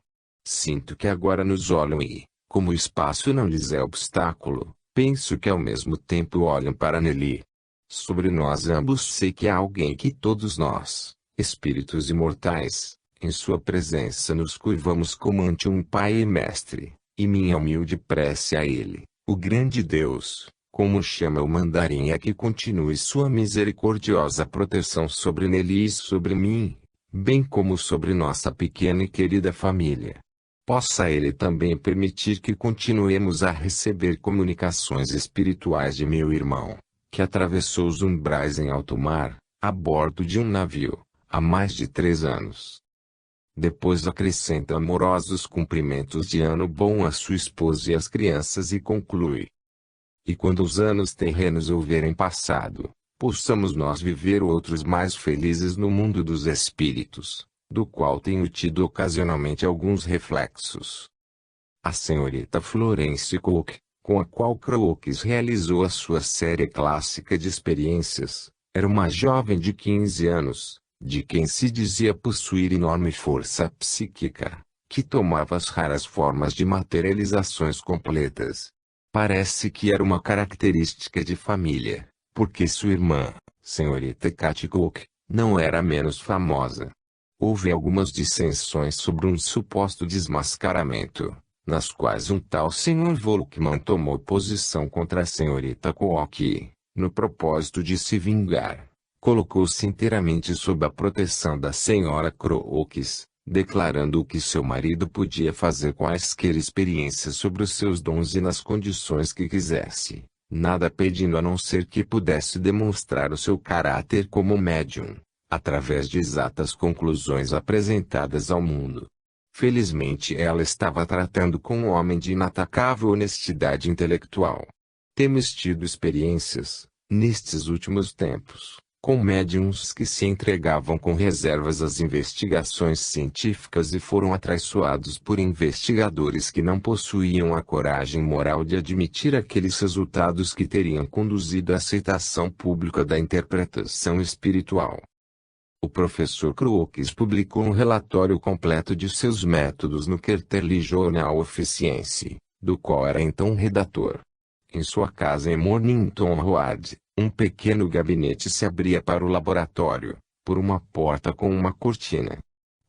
Sinto que agora nos olham e, como o espaço não lhes é obstáculo, penso que ao mesmo tempo olham para Nelly. Sobre nós ambos sei que há alguém que todos nós, espíritos imortais, em sua presença nos curvamos como ante um Pai e Mestre, e minha humilde prece a Ele, o grande Deus, como chama o mandarim, é que continue sua misericordiosa proteção sobre Nelly e sobre mim, bem como sobre nossa pequena e querida família. Possa Ele também permitir que continuemos a receber comunicações espirituais de meu irmão, que atravessou os umbrais em alto mar, a bordo de um navio, há mais de 3 anos. Depois acrescenta amorosos cumprimentos de ano bom à sua esposa e às crianças e conclui: e quando os anos terrenos houverem passado, possamos nós viver outros mais felizes no mundo dos espíritos, do qual tenho tido ocasionalmente alguns reflexos. A senhorita Florence Cook, com a qual Crookes realizou a sua série clássica de experiências, era uma jovem de 15 anos, de quem se dizia possuir enorme força psíquica, que tomava as raras formas de materializações completas. Parece que era uma característica de família, porque sua irmã, senhorita Katy Cook, não era menos famosa. Houve algumas dissensões sobre um suposto desmascaramento, nas quais um tal Sr. Volkmann tomou posição contra a senhorita Cook e, no propósito de se vingar, colocou-se inteiramente sob a proteção da senhora Crookes, declarando que seu marido podia fazer quaisquer experiências sobre os seus dons e nas condições que quisesse, nada pedindo a não ser que pudesse demonstrar o seu caráter como médium, através de exatas conclusões apresentadas ao mundo. Felizmente ela estava tratando com um homem de inatacável honestidade intelectual. Temos tido experiências, nestes últimos tempos, com médiuns que se entregavam com reservas às investigações científicas e foram atraiçoados por investigadores que não possuíam a coragem moral de admitir aqueles resultados que teriam conduzido à aceitação pública da interpretação espiritual. O professor Crookes publicou um relatório completo de seus métodos no Quarterly Journal of Science, do qual era então redator. Em sua casa em Mornington Road, um pequeno gabinete se abria para o laboratório, por uma porta com uma cortina.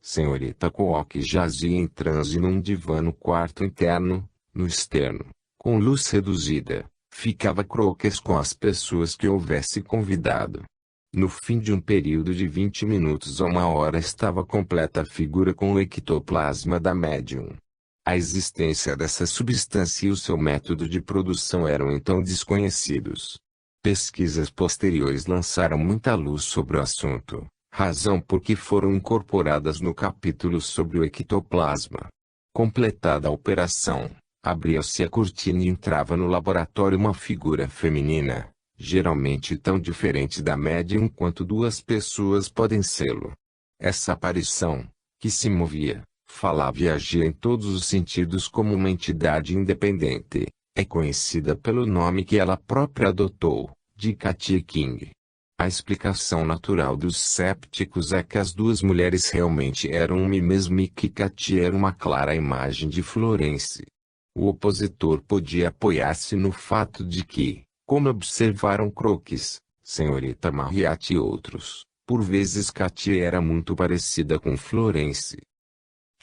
Senhorita Kwok jazia em transe num divã no quarto interno, no externo, com luz reduzida. Ficava Crookes com as pessoas que houvesse convidado. No fim de um período de 20 minutos a 1 hora estava completa a figura com o ectoplasma da médium. A existência dessa substância e o seu método de produção eram então desconhecidos. Pesquisas posteriores lançaram muita luz sobre o assunto, razão por que foram incorporadas no capítulo sobre o ectoplasma. Completada a operação, abria-se a cortina e entrava no laboratório uma figura feminina, geralmente tão diferente da médium quanto duas pessoas podem sê-lo. Essa aparição, que se movia, falava e agia em todos os sentidos como uma entidade independente, é conhecida pelo nome que ela própria adotou, de Katia King. A explicação natural dos cépticos é que as duas mulheres realmente eram uma e mesmo e que Katia era uma clara imagem de Florence. O opositor podia apoiar-se no fato de que, como observaram Crookes, Senhorita Marriott e outros, por vezes Katia era muito parecida com Florence.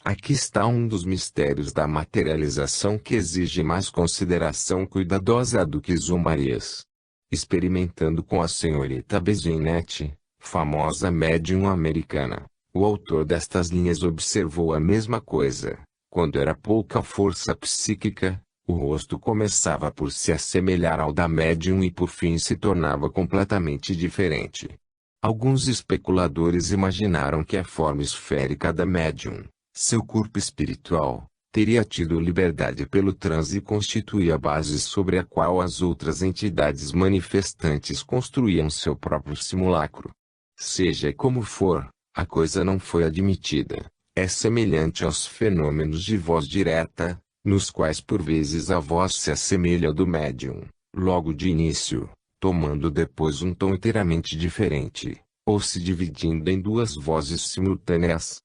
Aqui está um dos mistérios da materialização que exige mais consideração cuidadosa do que zombarias. Experimentando com a senhorita Bezinette, famosa médium americana, o autor destas linhas observou a mesma coisa. Quando era pouca força psíquica, o rosto começava por se assemelhar ao da médium e por fim se tornava completamente diferente. Alguns especuladores imaginaram que a forma esférica da médium, seu corpo espiritual, teria tido liberdade pelo transe e constituía a base sobre a qual as outras entidades manifestantes construíam seu próprio simulacro. Seja como for, a coisa não foi admitida. É semelhante aos fenômenos de voz direta, nos quais por vezes a voz se assemelha ao do médium, logo de início, tomando depois um tom inteiramente diferente, ou se dividindo em duas vozes simultâneas.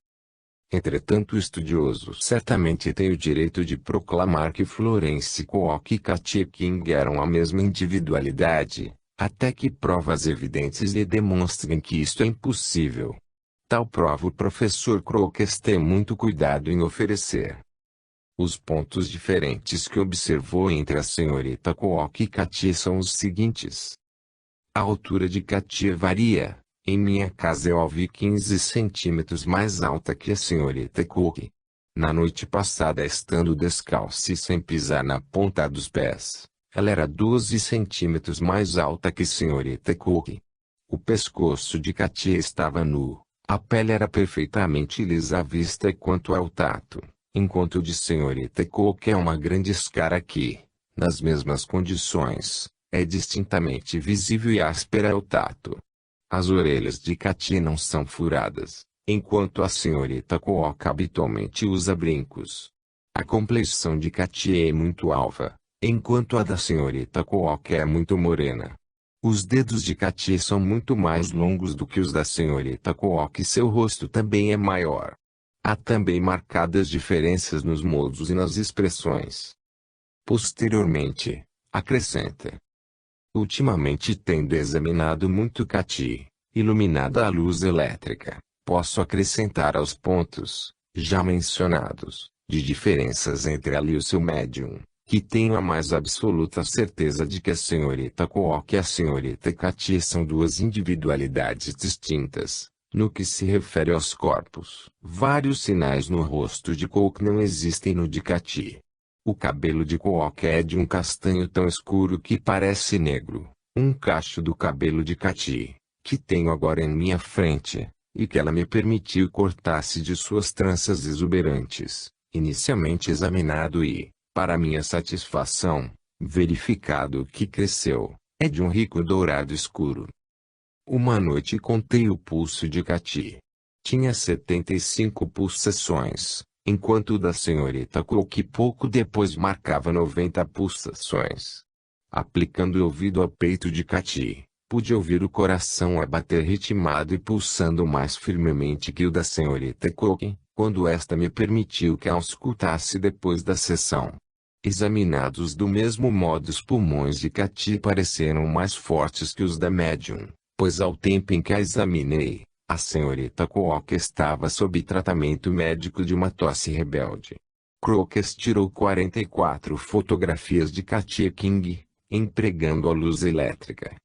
Entretanto o estudioso certamente tem o direito de proclamar que Florence Kwok e Katia King eram a mesma individualidade, até que provas evidentes lhe demonstrem que isto é impossível. Tal prova o professor Crookes tem muito cuidado em oferecer. Os pontos diferentes que observou entre a senhorita Kwok e Katia são os seguintes. A altura de Katia varia. Em minha casa eu a vi 15 centímetros mais alta que a senhorita Kwok. Na noite passada, estando descalça e sem pisar na ponta dos pés, ela era 12 centímetros mais alta que a senhorita Kwok. O pescoço de Katia estava nu. A pele era perfeitamente lisa à vista e quanto ao tato, enquanto o de senhorita Kwok é uma grande escara que, nas mesmas condições, é distintamente visível e áspera ao tato. As orelhas de Katia não são furadas, enquanto a senhorita Kwok habitualmente usa brincos. A complexão de Katia é muito alva, enquanto a da senhorita Kwok é muito morena. Os dedos de Katia são muito mais longos do que os da senhorita Kwok e seu rosto também é maior. Há também marcadas diferenças nos modos e nas expressões. Posteriormente, acrescenta. Ultimamente tendo examinado muito Katia, iluminada à luz elétrica, posso acrescentar aos pontos, já mencionados, de diferenças entre ela e o seu médium, que tenho a mais absoluta certeza de que a senhorita Kwok e a senhorita Katia são duas individualidades distintas. No que se refere aos corpos, vários sinais no rosto de Kwok não existem no de Katia. O cabelo de Kwok é de um castanho tão escuro que parece negro, um cacho do cabelo de Katia, que tenho agora em minha frente, e que ela me permitiu cortar-se de suas tranças exuberantes, inicialmente examinado e, para minha satisfação, verificado que cresceu, é de um rico dourado escuro. Uma noite contei o pulso de Katy. Tinha 75 pulsações, enquanto o da senhorita Cooke pouco depois marcava 90 pulsações. Aplicando o ouvido ao peito de Katy, pude ouvir o coração a bater ritmado e pulsando mais firmemente que o da senhorita Cooke, quando esta me permitiu que a auscultasse depois da sessão. Examinados do mesmo modo, os pulmões de Katy pareceram mais fortes que os da médium, pois ao tempo em que a examinei, a senhorita Cooke estava sob tratamento médico de uma tosse rebelde. Crookes tirou 44 fotografias de Katy King, empregando a luz elétrica.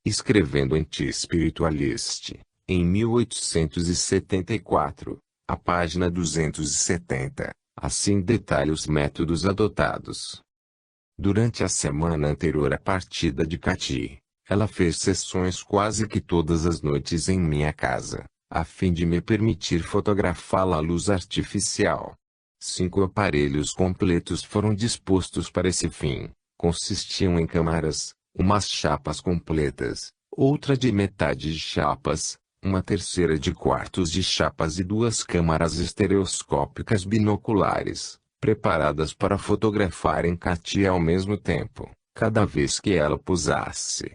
Escrevendo em The Spiritualist, em 1874, a página 270, assim detalha os métodos adotados. Durante a semana anterior à partida de Katy, ela fez sessões quase que todas as noites em minha casa, a fim de me permitir fotografá-la à luz artificial. 5 aparelhos completos foram dispostos para esse fim. Consistiam em câmaras, umas chapas completas, outra de metade de chapas, uma terceira de quartos de chapas e 2 câmaras estereoscópicas binoculares, preparadas para fotografar em Katy ao mesmo tempo, cada vez que ela pousasse.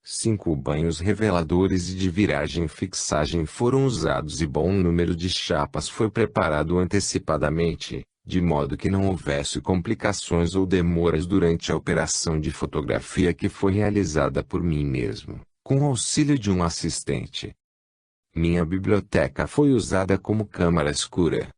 5 banhos reveladores e de viragem e fixagem foram usados e bom número de chapas foi preparado antecipadamente, de modo que não houvesse complicações ou demoras durante a operação de fotografia que foi realizada por mim mesmo, com o auxílio de um assistente. Minha biblioteca foi usada como câmara escura.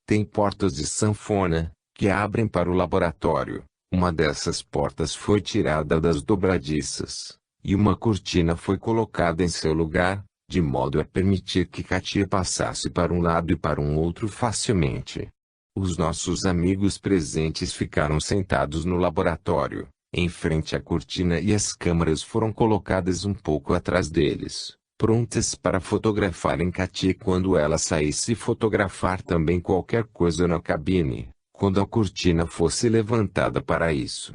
Tem portas de sanfona, que abrem para o laboratório. Uma dessas portas foi tirada das dobradiças, e uma cortina foi colocada em seu lugar, de modo a permitir que Katy passasse para um lado e para um outro facilmente. Os nossos amigos presentes ficaram sentados no laboratório, em frente à cortina, e as câmeras foram colocadas um pouco atrás deles, prontas para fotografar em Katy quando ela saísse e fotografar também qualquer coisa na cabine, quando a cortina fosse levantada para isso.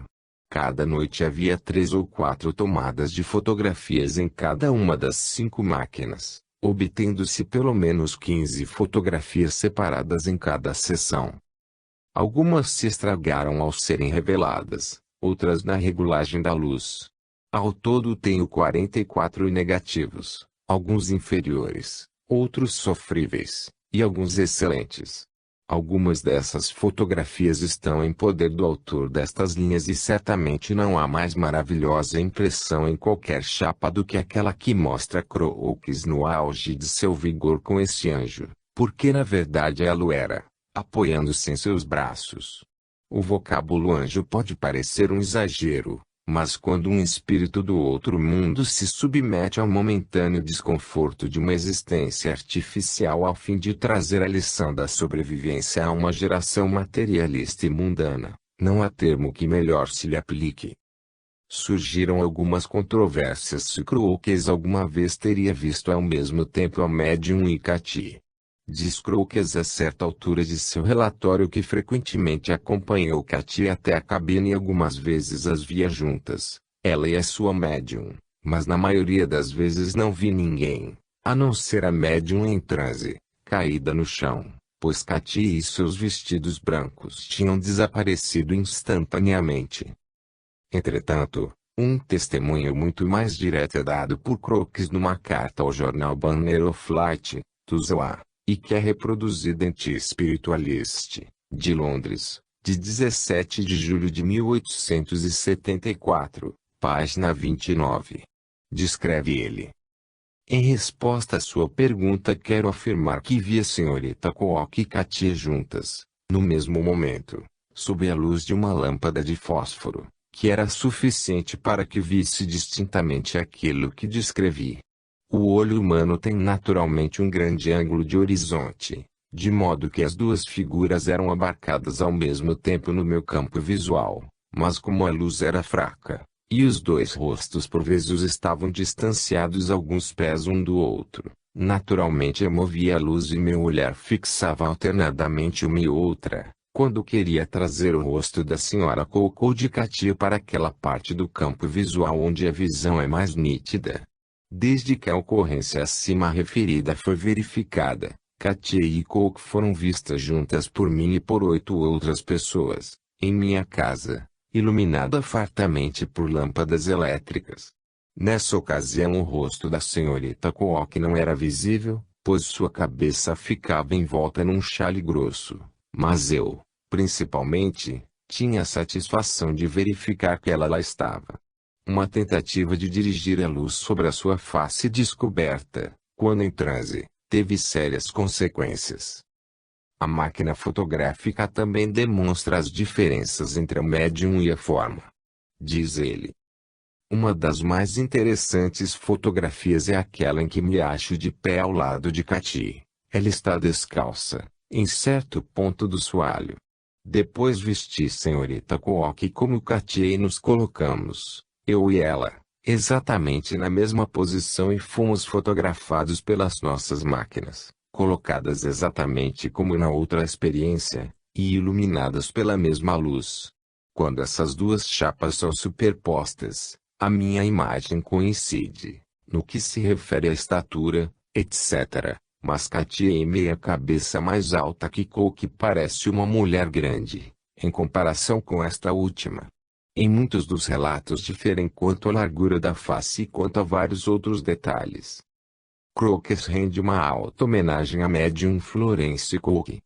Cada noite havia 3 ou 4 tomadas de fotografias em cada uma das 5 máquinas, obtendo-se pelo menos 15 fotografias separadas em cada sessão. Algumas se estragaram ao serem reveladas, outras na regulagem da luz. Ao todo tenho 44 negativos, alguns inferiores, outros sofríveis, e alguns excelentes. Algumas dessas fotografias estão em poder do autor destas linhas e certamente não há mais maravilhosa impressão em qualquer chapa do que aquela que mostra Crookes no auge de seu vigor com esse anjo, porque na verdade ela o era, apoiando-se em seus braços. O vocábulo anjo pode parecer um exagero, mas quando um espírito do outro mundo se submete ao momentâneo desconforto de uma existência artificial ao fim de trazer a lição da sobrevivência a uma geração materialista e mundana, não há termo que melhor se lhe aplique. Surgiram algumas controvérsias se Crookes alguma vez teria visto ao mesmo tempo a médium e Katy. Diz Crookes a certa altura de seu relatório que frequentemente acompanhou Katy até a cabine e algumas vezes as via juntas, ela e a sua médium, mas na maioria das vezes não vi ninguém, a não ser a médium em transe, caída no chão, pois Katy e seus vestidos brancos tinham desaparecido instantaneamente. Entretanto, um testemunho muito mais direto é dado por Crookes numa carta ao jornal Banner of Light, Tuzoa, e que é reproduzida em The Spiritualist, de Londres, de 17 de julho de 1874, página 29. Descreve ele. Em resposta à sua pergunta, quero afirmar que vi a senhorita Cooke e Katy juntas, no mesmo momento, sob a luz de uma lâmpada de fósforo, que era suficiente para que visse distintamente aquilo que descrevi. O olho humano tem naturalmente um grande ângulo de horizonte, de modo que as duas figuras eram abarcadas ao mesmo tempo no meu campo visual, mas como a luz era fraca, e os dois rostos por vezes estavam distanciados alguns pés um do outro, naturalmente eu movia a luz e meu olhar fixava alternadamente uma e outra, quando queria trazer o rosto da senhora Cooke ou de Katy para aquela parte do campo visual onde a visão é mais nítida. Desde que a ocorrência acima referida foi verificada, Katia e Coke foram vistas juntas por mim e por 8 outras pessoas, em minha casa, iluminada fartamente por lâmpadas elétricas. Nessa ocasião o rosto da senhorita Coke não era visível, pois sua cabeça ficava envolta num xale grosso, mas eu, principalmente, tinha a satisfação de verificar que ela lá estava. Uma tentativa de dirigir a luz sobre a sua face descoberta, quando em transe, teve sérias consequências. A máquina fotográfica também demonstra as diferenças entre a médium e a forma. Diz ele. Uma das mais interessantes fotografias é aquela em que me acho de pé ao lado de Katia. Ela está descalça, em certo ponto do soalho. Depois vesti senhorita Coke como Katia e nos colocamos, eu e ela, exatamente na mesma posição e fomos fotografados pelas nossas máquinas, colocadas exatamente como na outra experiência, e iluminadas pela mesma luz. Quando essas duas chapas são superpostas, a minha imagem coincide, no que se refere à estatura, etc. Mas Katia é meia cabeça mais alta que Coke parece uma mulher grande, em comparação com esta última. Em muitos dos relatos diferem quanto à largura da face e quanto a vários outros detalhes. Crookes rende uma alta homenagem à médium Florence Coke.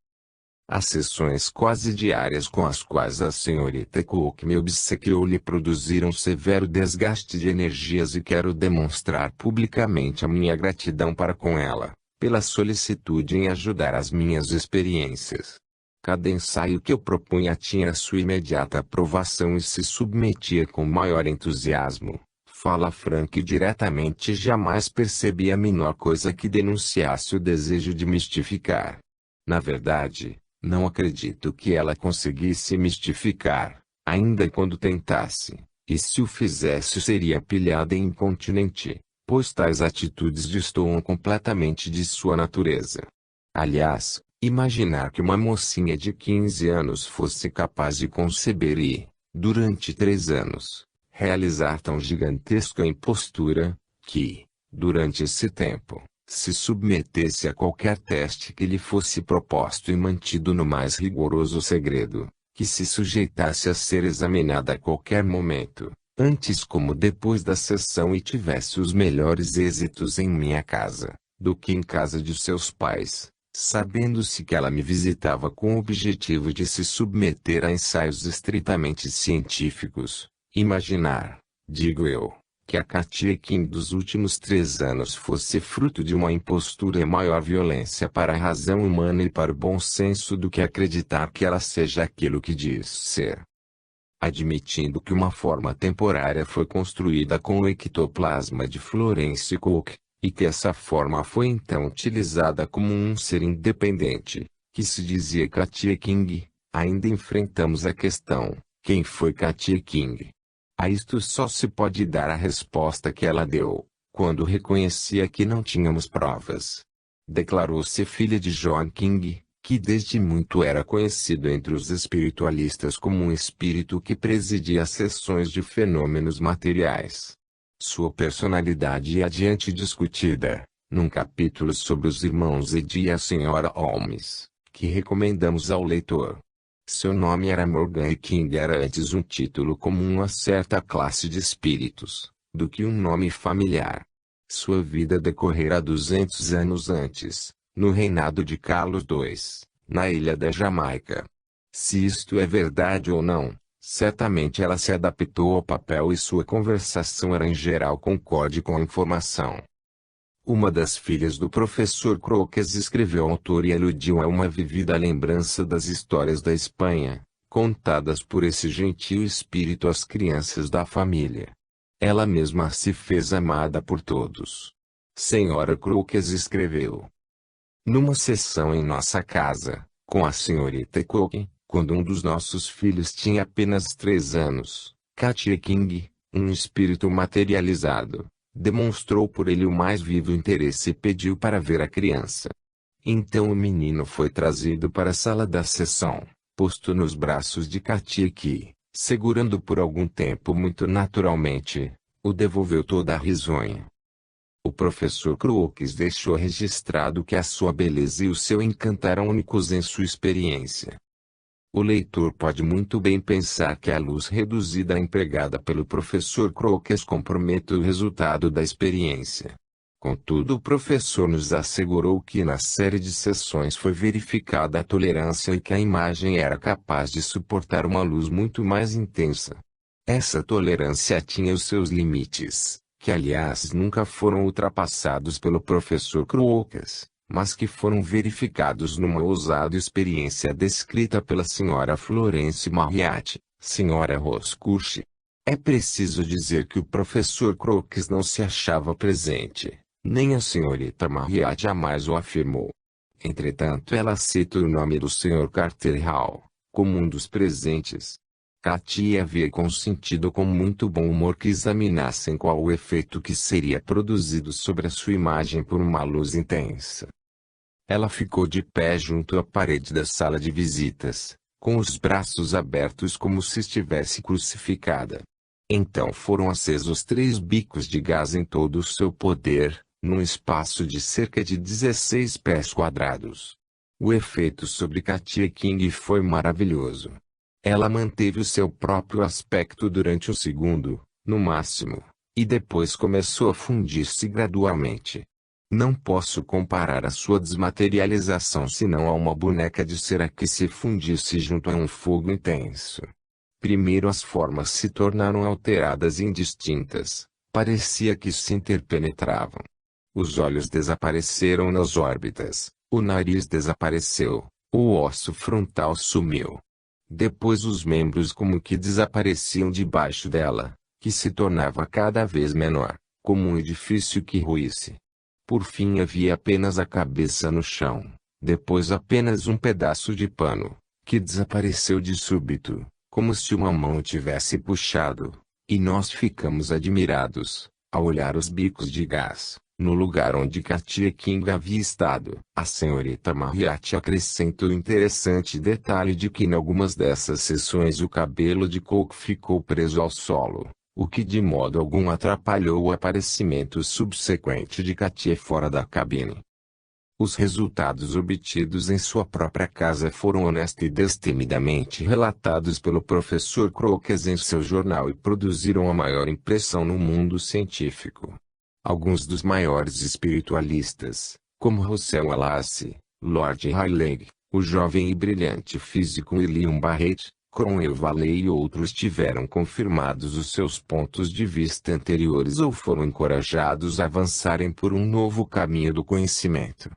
As sessões quase diárias com as quais a senhorita Coke me obsequiou lhe produziram severo desgaste de energias e quero demonstrar publicamente a minha gratidão para com ela, pela solicitude em ajudar as minhas experiências. Cada ensaio que eu propunha tinha sua imediata aprovação e se submetia com maior entusiasmo. Fala franca e diretamente, jamais percebi a menor coisa que denunciasse o desejo de mistificar. Na verdade, não acredito que ela conseguisse mistificar, ainda quando tentasse, e se o fizesse seria pilhada e incontinente, pois tais atitudes destoam completamente de sua natureza. Aliás, imaginar que uma mocinha de 15 anos fosse capaz de conceber e, durante 3 anos, realizar tão gigantesca impostura, que, durante esse tempo, se submetesse a qualquer teste que lhe fosse proposto e mantido no mais rigoroso segredo, que se sujeitasse a ser examinada a qualquer momento, antes como depois da sessão e tivesse os melhores êxitos em minha casa, do que em casa de seus pais, sabendo-se que ela me visitava com o objetivo de se submeter a ensaios estritamente científicos. Imaginar, digo eu, que a Katia King dos últimos 3 anos fosse fruto de uma impostura e maior violência para a razão humana e para o bom senso do que acreditar que ela seja aquilo que diz ser. Admitindo que uma forma temporária foi construída com o ectoplasma de Florence Coke, e que essa forma foi então utilizada como um ser independente, que se dizia Katia King, ainda enfrentamos a questão: quem foi Katia King? A isto só se pode dar a resposta que ela deu, quando reconhecia que não tínhamos provas. Declarou-se filha de John King, que desde muito era conhecido entre os espiritualistas como um espírito que presidia sessões de fenômenos materiais. Sua personalidade é adiante discutida, num capítulo sobre os irmãos Ed e a senhora Holmes, que recomendamos ao leitor. Seu nome era Morgan e King era antes um título comum a certa classe de espíritos, do que um nome familiar. Sua vida decorrera 200 anos antes, no reinado de Carlos II, na ilha da Jamaica. Se isto é verdade ou não, certamente ela se adaptou ao papel e sua conversação era em geral concorde com a informação. Uma das filhas do professor Crookes escreveu ao autor e aludiu a uma vivida lembrança das histórias da Espanha, contadas por esse gentil espírito às crianças da família. Ela mesma se fez amada por todos. Senhora Crookes escreveu. Numa sessão em nossa casa, com a senhorita Coke, quando um dos nossos filhos tinha apenas 3 anos, Katia King, um espírito materializado, demonstrou por ele o mais vivo interesse e pediu para ver a criança. Então o menino foi trazido para a sala da sessão, posto nos braços de Katia que, segurando por algum tempo muito naturalmente, o devolveu toda a risonha. O professor Crookes deixou registrado que a sua beleza e o seu encanto eram únicos em sua experiência. O leitor pode muito bem pensar que a luz reduzida empregada pelo professor Crookes compromete o resultado da experiência. Contudo, o professor nos assegurou que na série de sessões foi verificada a tolerância e que a imagem era capaz de suportar uma luz muito mais intensa. Essa tolerância tinha os seus limites, que aliás nunca foram ultrapassados pelo professor Crookes, mas que foram verificados numa ousada experiência descrita pela senhora Florence Marriott, senhora Roscucci. É preciso dizer que o professor Crookes não se achava presente, nem a senhorita Marriott jamais o afirmou. Entretanto, ela cita o nome do Sr. Carter Hall, como um dos presentes. Katia havia consentido com muito bom humor que examinassem qual o efeito que seria produzido sobre a sua imagem por uma luz intensa. Ela ficou de pé junto à parede da sala de visitas, com os braços abertos como se estivesse crucificada. Então foram acesos 3 bicos de gás em todo o seu poder, num espaço de cerca de 16 pés quadrados. O efeito sobre Katia King foi maravilhoso. Ela manteve o seu próprio aspecto durante um segundo, no máximo, e depois começou a fundir-se gradualmente. Não posso comparar a sua desmaterialização senão a uma boneca de cera que se fundisse junto a um fogo intenso. Primeiro as formas se tornaram alteradas e indistintas, parecia que se interpenetravam. Os olhos desapareceram nas órbitas, o nariz desapareceu, o osso frontal sumiu. Depois os membros como que desapareciam debaixo dela, que se tornava cada vez menor, como um edifício que ruísse. Por fim havia apenas a cabeça no chão, depois apenas um pedaço de pano, que desapareceu de súbito, como se uma mão tivesse puxado, e nós ficamos admirados, ao olhar os bicos de gás, no lugar onde Katia King havia estado. A senhorita Marriott acrescentou o interessante detalhe de que em algumas dessas sessões o cabelo de coco ficou preso ao solo, o que de modo algum atrapalhou o aparecimento subsequente de Katia fora da cabine. Os resultados obtidos em sua própria casa foram honesta e destemidamente relatados pelo professor Crookes em seu jornal e produziram a maior impressão no mundo científico. Alguns dos maiores espiritualistas, como Russell Wallace, Lord Rayleigh, o jovem e brilhante físico William Barrett, Cromwell Valley e outros tiveram confirmados os seus pontos de vista anteriores ou foram encorajados a avançarem por um novo caminho do conhecimento.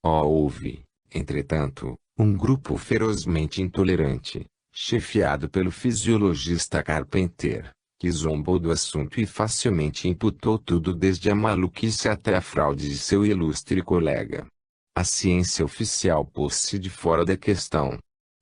Houve, entretanto, um grupo ferozmente intolerante, chefiado pelo fisiologista Carpenter, que zombou do assunto e facilmente imputou tudo desde a maluquice até a fraude de seu ilustre colega. A ciência oficial pôs-se de fora da questão.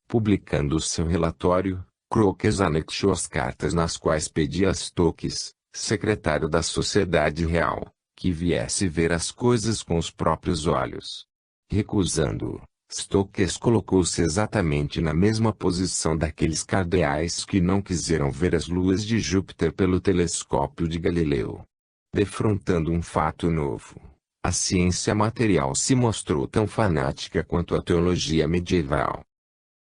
Publicando seu relatório, Crookes anexou as cartas nas quais pedia a Stokes, secretário da Sociedade Real, que viesse ver as coisas com os próprios olhos. Recusando-o, Stokes colocou-se exatamente na mesma posição daqueles cardeais que não quiseram ver as luas de Júpiter pelo telescópio de Galileu. Defrontando um fato novo, a ciência material se mostrou tão fanática quanto a teologia medieval.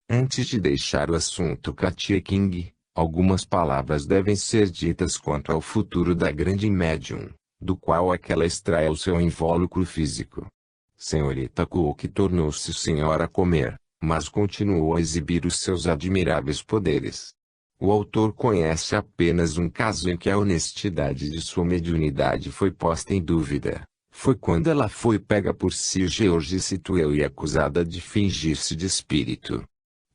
Antes de deixar o assunto Katia King, algumas palavras devem ser ditas quanto ao futuro da grande médium, do qual aquela extrai o seu invólucro físico. Senhorita Cook tornou-se senhora Comer, mas continuou a exibir os seus admiráveis poderes. O autor conhece apenas um caso em que a honestidade de sua mediunidade foi posta em dúvida. Foi quando ela foi pega por Sir George Sitwell e acusada de fingir-se de espírito.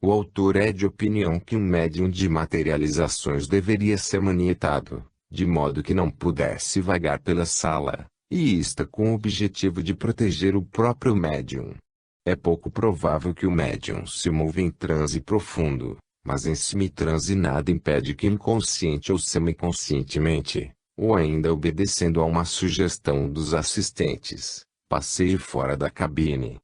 O autor é de opinião que um médium de materializações deveria ser manietado, de modo que não pudesse vagar pela sala. E isto com o objetivo de proteger o próprio médium. É pouco provável que o médium se mova em transe profundo, mas em semi-transe nada impede que inconsciente ou semiconscientemente, ou ainda obedecendo a uma sugestão dos assistentes, passeie fora da cabine.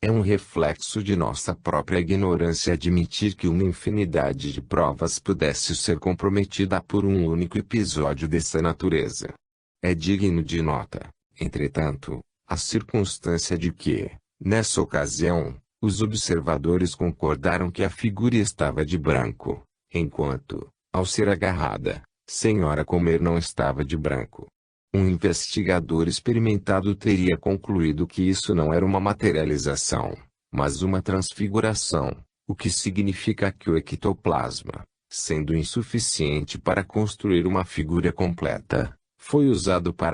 É um reflexo de nossa própria ignorância admitir que uma infinidade de provas pudesse ser comprometida por um único episódio dessa natureza. É digno de nota, Entretanto, a circunstância de que, nessa ocasião, os observadores concordaram que a figura estava de branco, enquanto, ao ser agarrada, Senhora Comer não estava de branco. Um investigador experimentado teria concluído que isso não era uma materialização, mas uma transfiguração, o que significa que o ectoplasma, sendo insuficiente para construir uma figura completa, foi usado para